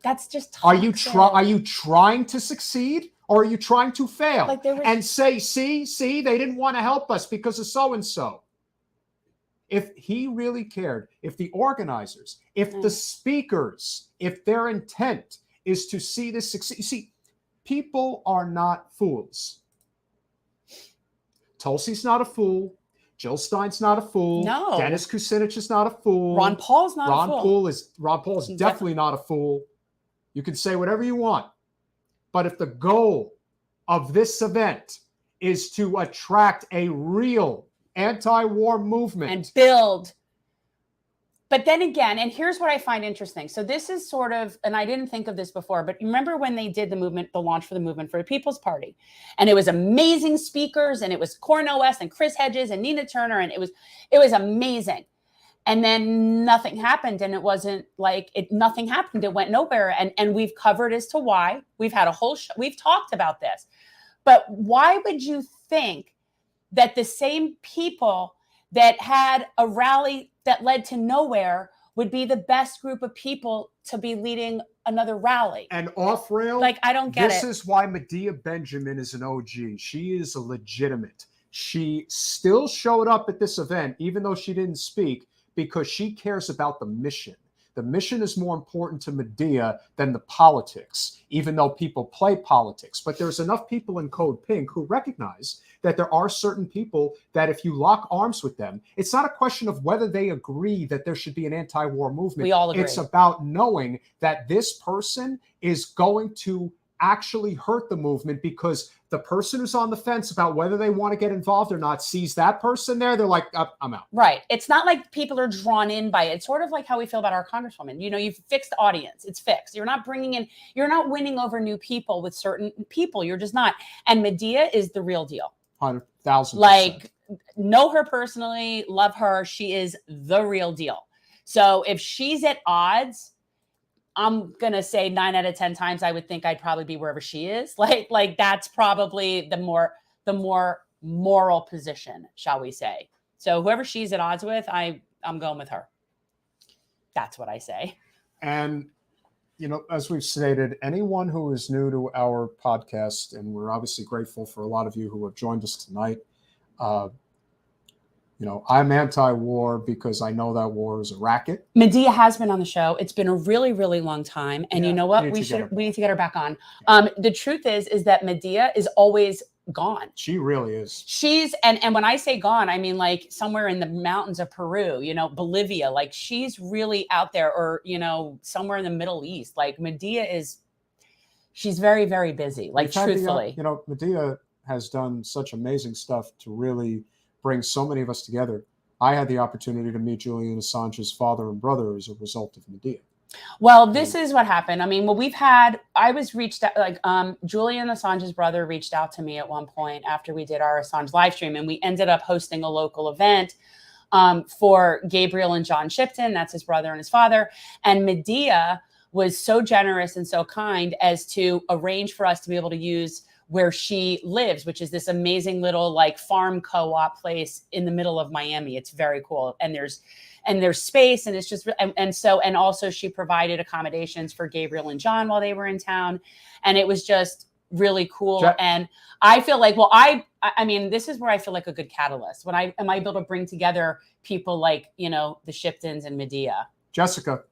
[SPEAKER 2] That's just
[SPEAKER 1] Are you trying to succeed or are you trying to fail?
[SPEAKER 2] Like
[SPEAKER 1] and say, see, they didn't want to help us because of so-and-so. If he really cared, if the organizers, if the speakers, if their intent is to see this succeed, see, people are not fools. Tulsi's not a fool. Jill Stein's not a fool.
[SPEAKER 2] No.
[SPEAKER 1] Dennis Kucinich is not a fool.
[SPEAKER 2] Ron Paul's not a fool.
[SPEAKER 1] Ron Paul is definitely not a fool. You can say whatever you want. But if the goal of this event is to attract a real anti-war movement
[SPEAKER 2] and build. But then again, and here's what I find interesting. So this is sort of, and I didn't think of this before, but remember when they did the launch for the Movement for the People's Party, and it was amazing speakers, and it was Cornel West and Chris Hedges and Nina Turner, and it was amazing. And then nothing happened, and it wasn't like nothing happened. It went nowhere, and we've covered as to why. We've had a whole show. We've talked about this, but why would you think that the same people that had a rally that led to nowhere would be the best group of people to be leading another rally?
[SPEAKER 1] And off rail,
[SPEAKER 2] like, I don't get
[SPEAKER 1] this
[SPEAKER 2] it.
[SPEAKER 1] This is why Medea Benjamin is an OG. She is a legitimate. She still showed up at this event, even though she didn't speak, because she cares about the mission. the mission is more important to Medea than the politics, even though people play politics. But there's enough people in Code Pink who recognize that there are certain people that if you lock arms with them, it's not a question of whether they agree that there should be an anti-war movement.
[SPEAKER 2] We all agree.
[SPEAKER 1] It's about knowing that this person is going to actually hurt the movement, because the person who's on the fence about whether they want to get involved or not sees that person there, they're like, I'm out.
[SPEAKER 2] Right. It's not like people are drawn in by it. It's sort of like how we feel about our congresswoman. You know, you've fixed the audience. It's fixed. You're not winning over new people with certain people. You're just not. And Medea is the real deal.
[SPEAKER 1] 100,000%.
[SPEAKER 2] Like, know her personally, love her. She is the real deal. So if she's at odds, I'm going to say 9 out of 10 times, I would think I'd probably be wherever she is. Like that's probably the more moral position, shall we say. So whoever she's at odds with, I'm going with her. That's what I say.
[SPEAKER 1] And, you know, as we've stated, anyone who is new to our podcast, and we're obviously grateful for a lot of you who have joined us tonight, you know, I'm anti-war because I know that war is a racket.
[SPEAKER 2] Medea has been on the show. It's been a really, really long time. And you know what? We need to get her back on. The truth is that Medea is always gone.
[SPEAKER 1] She really is.
[SPEAKER 2] She's, and when I say gone, I mean like somewhere in the mountains of Peru, you know, Bolivia, like she's really out there, or, you know, somewhere in the Middle East. Like Medea she's very, very busy. Like truthfully.
[SPEAKER 1] You know, Medea has done such amazing stuff to really bring so many of us together. I had the opportunity to meet Julian Assange's father and brother as a result of Medea.
[SPEAKER 2] Well, this is what happened. I mean, I was reached out, like Julian Assange's brother reached out to me at one point after we did our Assange live stream, and we ended up hosting a local event for Gabriel and John Shipton. That's his brother and his father. And Medea was so generous and so kind as to arrange for us to be able to use where she lives, which is this amazing little like farm co-op place in the middle of Miami. It's very cool. And there's space, and it's just, and also she provided accommodations for Gabriel and John while they were in town. And it was just really cool. And I feel like, well, I mean, this is where I feel like a good catalyst, when am I able to bring together people like, you know, the Shiptons and Medea.
[SPEAKER 1] Jessica,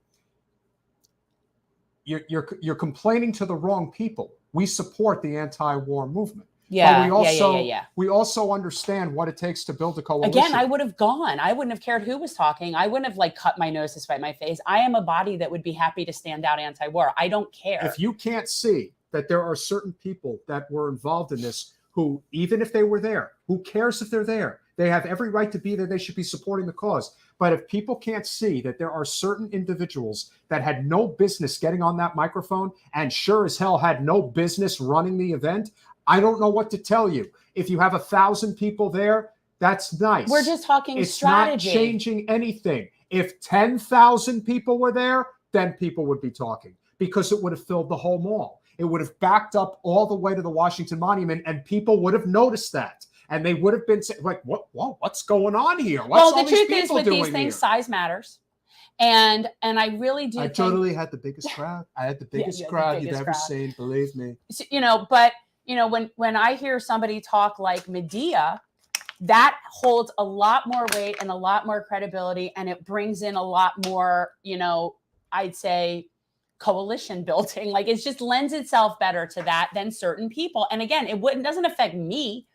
[SPEAKER 1] you're complaining to the wrong people. We support the anti-war movement.
[SPEAKER 2] Yeah,
[SPEAKER 1] but we also understand what it takes to build a coalition.
[SPEAKER 2] Again, I would have gone. I wouldn't have cared who was talking. I wouldn't have like cut my nose to spite my face. I am a body that would be happy to stand out anti-war. I don't care.
[SPEAKER 1] If you can't see that there are certain people that were involved in this who, even if they were there, who cares if they're there? They have every right to be there. They should be supporting the cause. But if people can't see that there are certain individuals that had no business getting on that microphone and sure as hell had no business running the event, I don't know what to tell you. If you have 1,000 people there, that's nice.
[SPEAKER 2] We're just talking strategy.
[SPEAKER 1] It's not changing anything. If 10,000 people were there, then people would be talking, because it would have filled the whole mall. It would have backed up all the way to the Washington Monument, and people would have noticed that. And they would have been like, what's going on here?
[SPEAKER 2] Well, the truth is with these things, size matters. And I really do.
[SPEAKER 1] I totally had the biggest crowd. I had the biggest crowd you've ever seen, believe me.
[SPEAKER 2] So, you know, but, you know, when I hear somebody talk like Medea, that holds a lot more weight and a lot more credibility. And it brings in a lot more, you know, I'd say coalition building. Like it just lends itself better to that than certain people. And again, it doesn't affect me.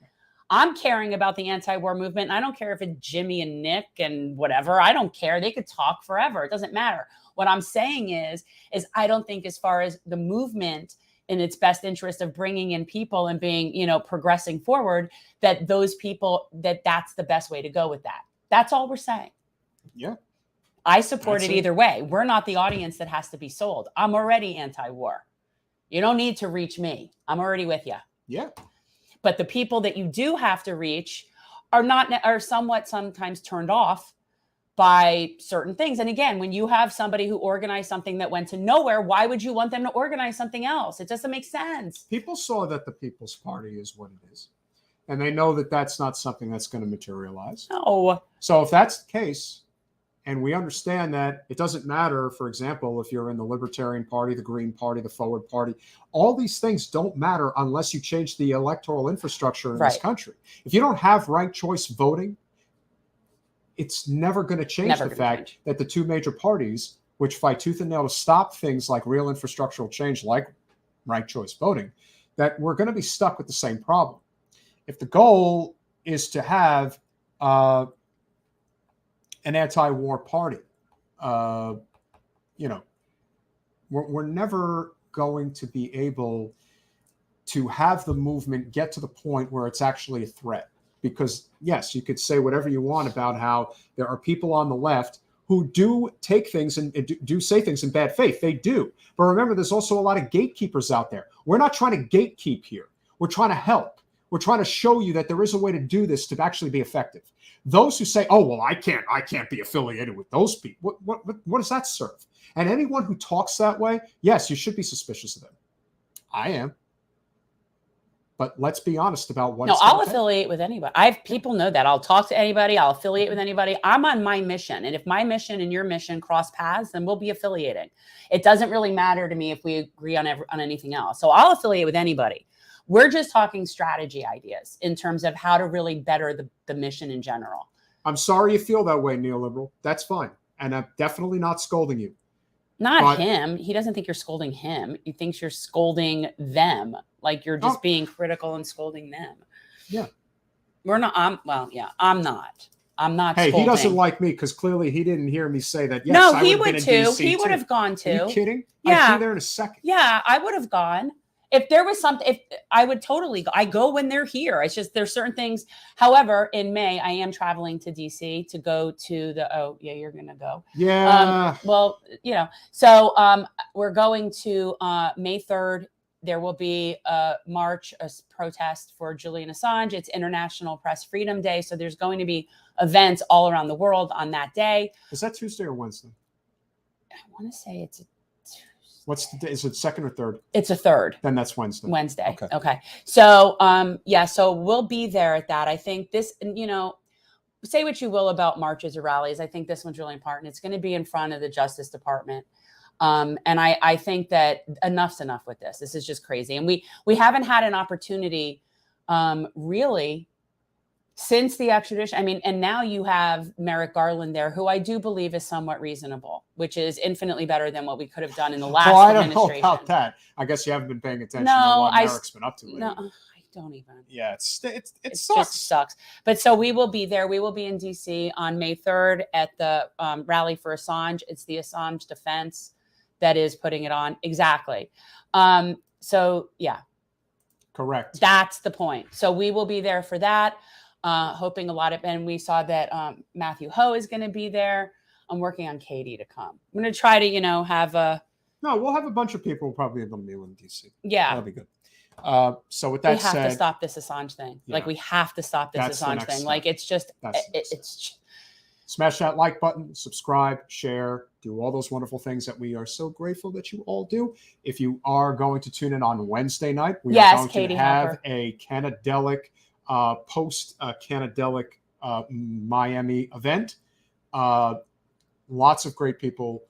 [SPEAKER 2] I'm caring about the anti-war movement. I don't care if it's Jimmy and Nick and whatever. I don't care. They could talk forever. It doesn't matter. What I'm saying is I don't think, as far as the movement in its best interest of bringing in people and being, you know, progressing forward, that those people, that's the best way to go with that. That's all we're saying.
[SPEAKER 1] Yeah.
[SPEAKER 2] I support it either way. We're not the audience that has to be sold. I'm already anti-war. You don't need to reach me. I'm already with you.
[SPEAKER 1] Yeah.
[SPEAKER 2] But the people that you do have to reach are somewhat sometimes turned off by certain things. And again, when you have somebody who organized something that went to nowhere, why would you want them to organize something else? It doesn't make sense.
[SPEAKER 1] People saw that the People's Party is what it is. And they know that that's not something that's going to materialize.
[SPEAKER 2] No.
[SPEAKER 1] So if that's the case, and we understand that it doesn't matter, for example, if you're in the Libertarian Party, the Green Party, the Forward Party, all these things don't matter unless you change the electoral infrastructure in this country. If you don't have ranked choice voting, it's never going to change the fact that the two major parties which fight tooth and nail to stop things like real infrastructural change, like ranked choice voting, that we're going to be stuck with the same problem. If the goal is to have an anti-war party, we're never going to be able to have the movement get to the point where it's actually a threat. Because yes, you could say whatever you want about how there are people on the left who do take things and do say things in bad faith. They do. But remember, there's also a lot of gatekeepers out there. We're not trying to gatekeep here. We're trying to help. We're trying to show you that there is a way to do this to actually be effective. Those who say, "Oh, well, I can't be affiliated with those people," what does that serve? And anyone who talks that way, yes, you should be suspicious of them. I am. But let's be honest about what.
[SPEAKER 2] No, I'll affiliate with anybody. People know that. I'll talk to anybody. I'll affiliate with anybody. I'm on my mission. And if my mission and your mission cross paths, then we'll be affiliating. It doesn't really matter to me if we agree on anything else. So I'll affiliate with anybody. We're just talking strategy ideas in terms of how to really better the mission in general.
[SPEAKER 1] I'm sorry you feel that way, neoliberal. That's fine. And I'm definitely not scolding you.
[SPEAKER 2] Not him. He doesn't think you're scolding him. He thinks you're scolding them. Like you're just being critical and scolding them.
[SPEAKER 1] Yeah.
[SPEAKER 2] I'm not. I'm not.
[SPEAKER 1] Hey,
[SPEAKER 2] scolding.
[SPEAKER 1] He doesn't like me because clearly he didn't hear me say that. Yes,
[SPEAKER 2] no,
[SPEAKER 1] he would
[SPEAKER 2] too. He would have gone too.
[SPEAKER 1] Are you kidding?
[SPEAKER 2] Yeah.
[SPEAKER 1] I'd be there in a second.
[SPEAKER 2] Yeah, I would have gone. If there was something, if I would totally go. I go when they're here. It's just there's certain things. However, in May, I am traveling to DC to go to the. Oh, yeah, you're gonna go.
[SPEAKER 1] Yeah.
[SPEAKER 2] Well, so we're going to May 3rd. There will be a march, a protest for Julian Assange. It's International Press Freedom Day, so there's going to be events all around the world on that day.
[SPEAKER 1] Is that Tuesday or Wednesday?
[SPEAKER 2] I want to say it's.
[SPEAKER 1] What's the day? Is it second or third?
[SPEAKER 2] It's a third.
[SPEAKER 1] Then that's Wednesday.
[SPEAKER 2] Wednesday. Okay. So, so we'll be there at that. I think this, say what you will about marches or rallies. I think this one's really important. It's going to be in front of the Justice Department. And I think that enough's enough with this. This is just crazy. And we haven't had an opportunity, really, since the extradition. I mean, and now you have Merrick Garland there, who I do believe is somewhat reasonable, which is infinitely better than what we could have done in the last administration.
[SPEAKER 1] I don't know about that. I guess you haven't been paying attention to what Merrick's been up to lately.
[SPEAKER 2] No, I don't even.
[SPEAKER 1] Yeah, it sucks.
[SPEAKER 2] Just sucks. But so we will be there. We will be in DC on May 3rd at the rally for Assange. It's the Assange defense that is putting it on. Exactly. So yeah.
[SPEAKER 1] Correct.
[SPEAKER 2] That's the point. So we will be there for that. Hoping a lot of, and we saw that Matthew Ho is going to be there. I'm working on Katie to come. I'm going to try to, have a.
[SPEAKER 1] No, we'll have a bunch of people probably in the meal in DC.
[SPEAKER 2] Yeah.
[SPEAKER 1] That'll be good. So with that said.
[SPEAKER 2] We have to stop this Assange thing.
[SPEAKER 1] Yeah,
[SPEAKER 2] like we have to stop this Assange thing.
[SPEAKER 1] Step.
[SPEAKER 2] Like it's just,
[SPEAKER 1] smash that like button, subscribe, share, do all those wonderful things that we are so grateful that you all do. If you are going to tune in on Wednesday night, we are going
[SPEAKER 2] Katie
[SPEAKER 1] to have
[SPEAKER 2] Hopper.
[SPEAKER 1] A Canadelic post-Canadelic Miami event. Lots of great people,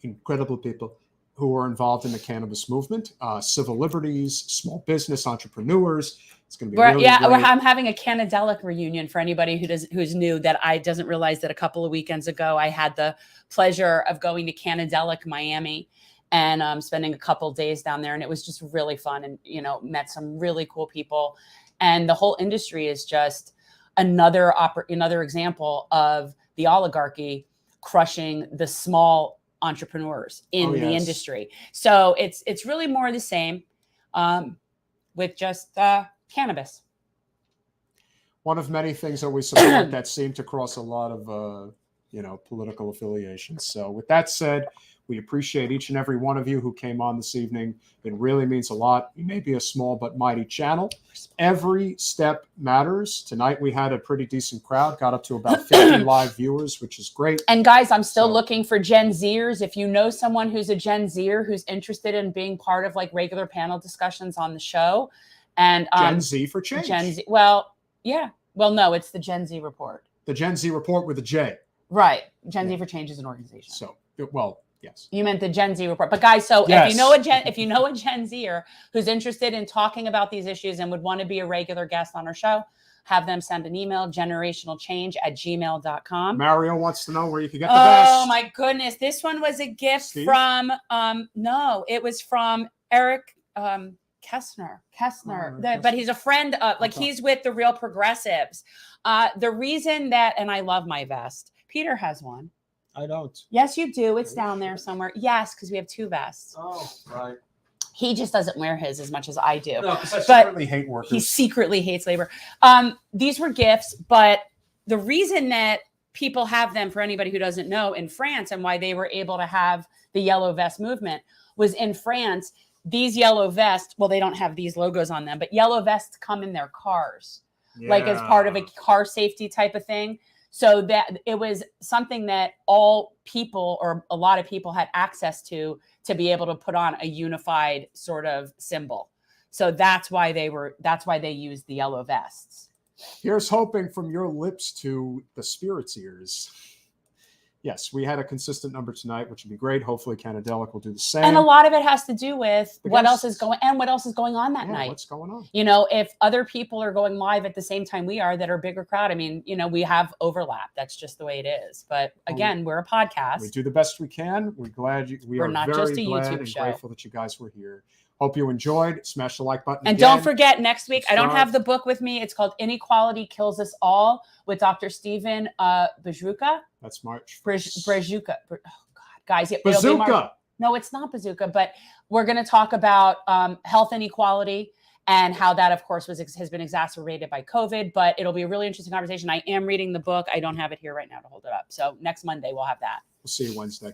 [SPEAKER 1] incredible people who are involved in the cannabis movement, civil liberties, small business entrepreneurs. It's going to be really great.
[SPEAKER 2] I'm having a Canadelic reunion for anybody who's new that I doesn't realize that a couple of weekends ago I had the pleasure of going to Canadelic Miami and spending a couple of days down there, and it was just really fun, and met some really cool people. And the whole industry is just another example of the oligarchy crushing the small entrepreneurs in the industry. So it's really more of the same with just cannabis.
[SPEAKER 1] One of many things that we support that seem to cross a lot of political affiliations. So with that said, we appreciate each and every one of you who came on this evening. It really means a lot. We may be a small but mighty channel. Every step matters. Tonight we had a pretty decent crowd, got up to about 50 live viewers, which is great.
[SPEAKER 2] And guys, I'm still looking for Gen Zers. If you know someone who's a Gen Zer who's interested in being part of like regular panel discussions on the show. And
[SPEAKER 1] Gen Z for change.
[SPEAKER 2] Gen Z. Well, yeah. Well, no, it's the Gen Z report.
[SPEAKER 1] The Gen Z report with a J.
[SPEAKER 2] Right. Gen Z for Change is an organization.
[SPEAKER 1] So, well, Yes.
[SPEAKER 2] You meant the Gen Z report. But guys, so
[SPEAKER 1] Yes.
[SPEAKER 2] if you know a Gen Zer who's interested in talking about these issues and would want to be a regular guest on our show, have them send an email, generationalchange@gmail.com.
[SPEAKER 1] Mario wants to know where you can get the best.
[SPEAKER 2] Oh my goodness. This one was a gift
[SPEAKER 1] Steve?
[SPEAKER 2] from no, it was from Eric Kessner. But he's a friend of, like, he's with the Real Progressives. The reason that, and I love my vest. Peter has one.
[SPEAKER 1] I don't.
[SPEAKER 2] Yes, you do. It's down there somewhere. Yes, because we have 2 vests.
[SPEAKER 1] Oh, right.
[SPEAKER 2] He just doesn't wear his as much as I do.
[SPEAKER 1] No, because I
[SPEAKER 2] But
[SPEAKER 1] secretly hate workers.
[SPEAKER 2] he secretly hates labor. These were gifts, but the reason that people have them, for anybody who doesn't know, in France, and why they were able to have the yellow vest movement, was in France. These yellow vests, well, they don't have these logos on them, but yellow vests come in their cars, like as part of a car safety type of thing. So that it was something that all people, or a lot of people, had access to be able to put on a unified sort of symbol. So that's why they used the yellow vests.
[SPEAKER 1] Here's hoping from your lips to the spirit's ears. Yes, we had a consistent number tonight, which would be great. Hopefully Canadelic will do the same.
[SPEAKER 2] And a lot of it has to do with what else
[SPEAKER 1] guests.
[SPEAKER 2] is going on that night.
[SPEAKER 1] What's going on?
[SPEAKER 2] You know, if other people are going live at the same time we are that are bigger crowd, I mean, you know, we have overlap. That's just the way it is. But again, we're a podcast.
[SPEAKER 1] We do the best we can. We're glad
[SPEAKER 2] We're not
[SPEAKER 1] very
[SPEAKER 2] just a
[SPEAKER 1] glad
[SPEAKER 2] YouTube
[SPEAKER 1] and
[SPEAKER 2] show.
[SPEAKER 1] grateful that you guys were here. Hope you enjoyed. Smash the like button.
[SPEAKER 2] And
[SPEAKER 1] again.
[SPEAKER 2] don't forget, next week, I don't
[SPEAKER 1] Subscribe.
[SPEAKER 2] have the book with me. It's called Inequality Kills Us All with Dr. Stephen Bajuka.
[SPEAKER 1] That's March.
[SPEAKER 2] Bajuka. Oh, God, guys.
[SPEAKER 1] Bazooka.
[SPEAKER 2] No, it's not Bazooka, but we're going to talk about health inequality and how that, of course, has been exacerbated by COVID. But it'll be a really interesting conversation. I am reading the book. I don't have it here right now to hold it up. So next Monday, we'll have that.
[SPEAKER 1] We'll see you Wednesday.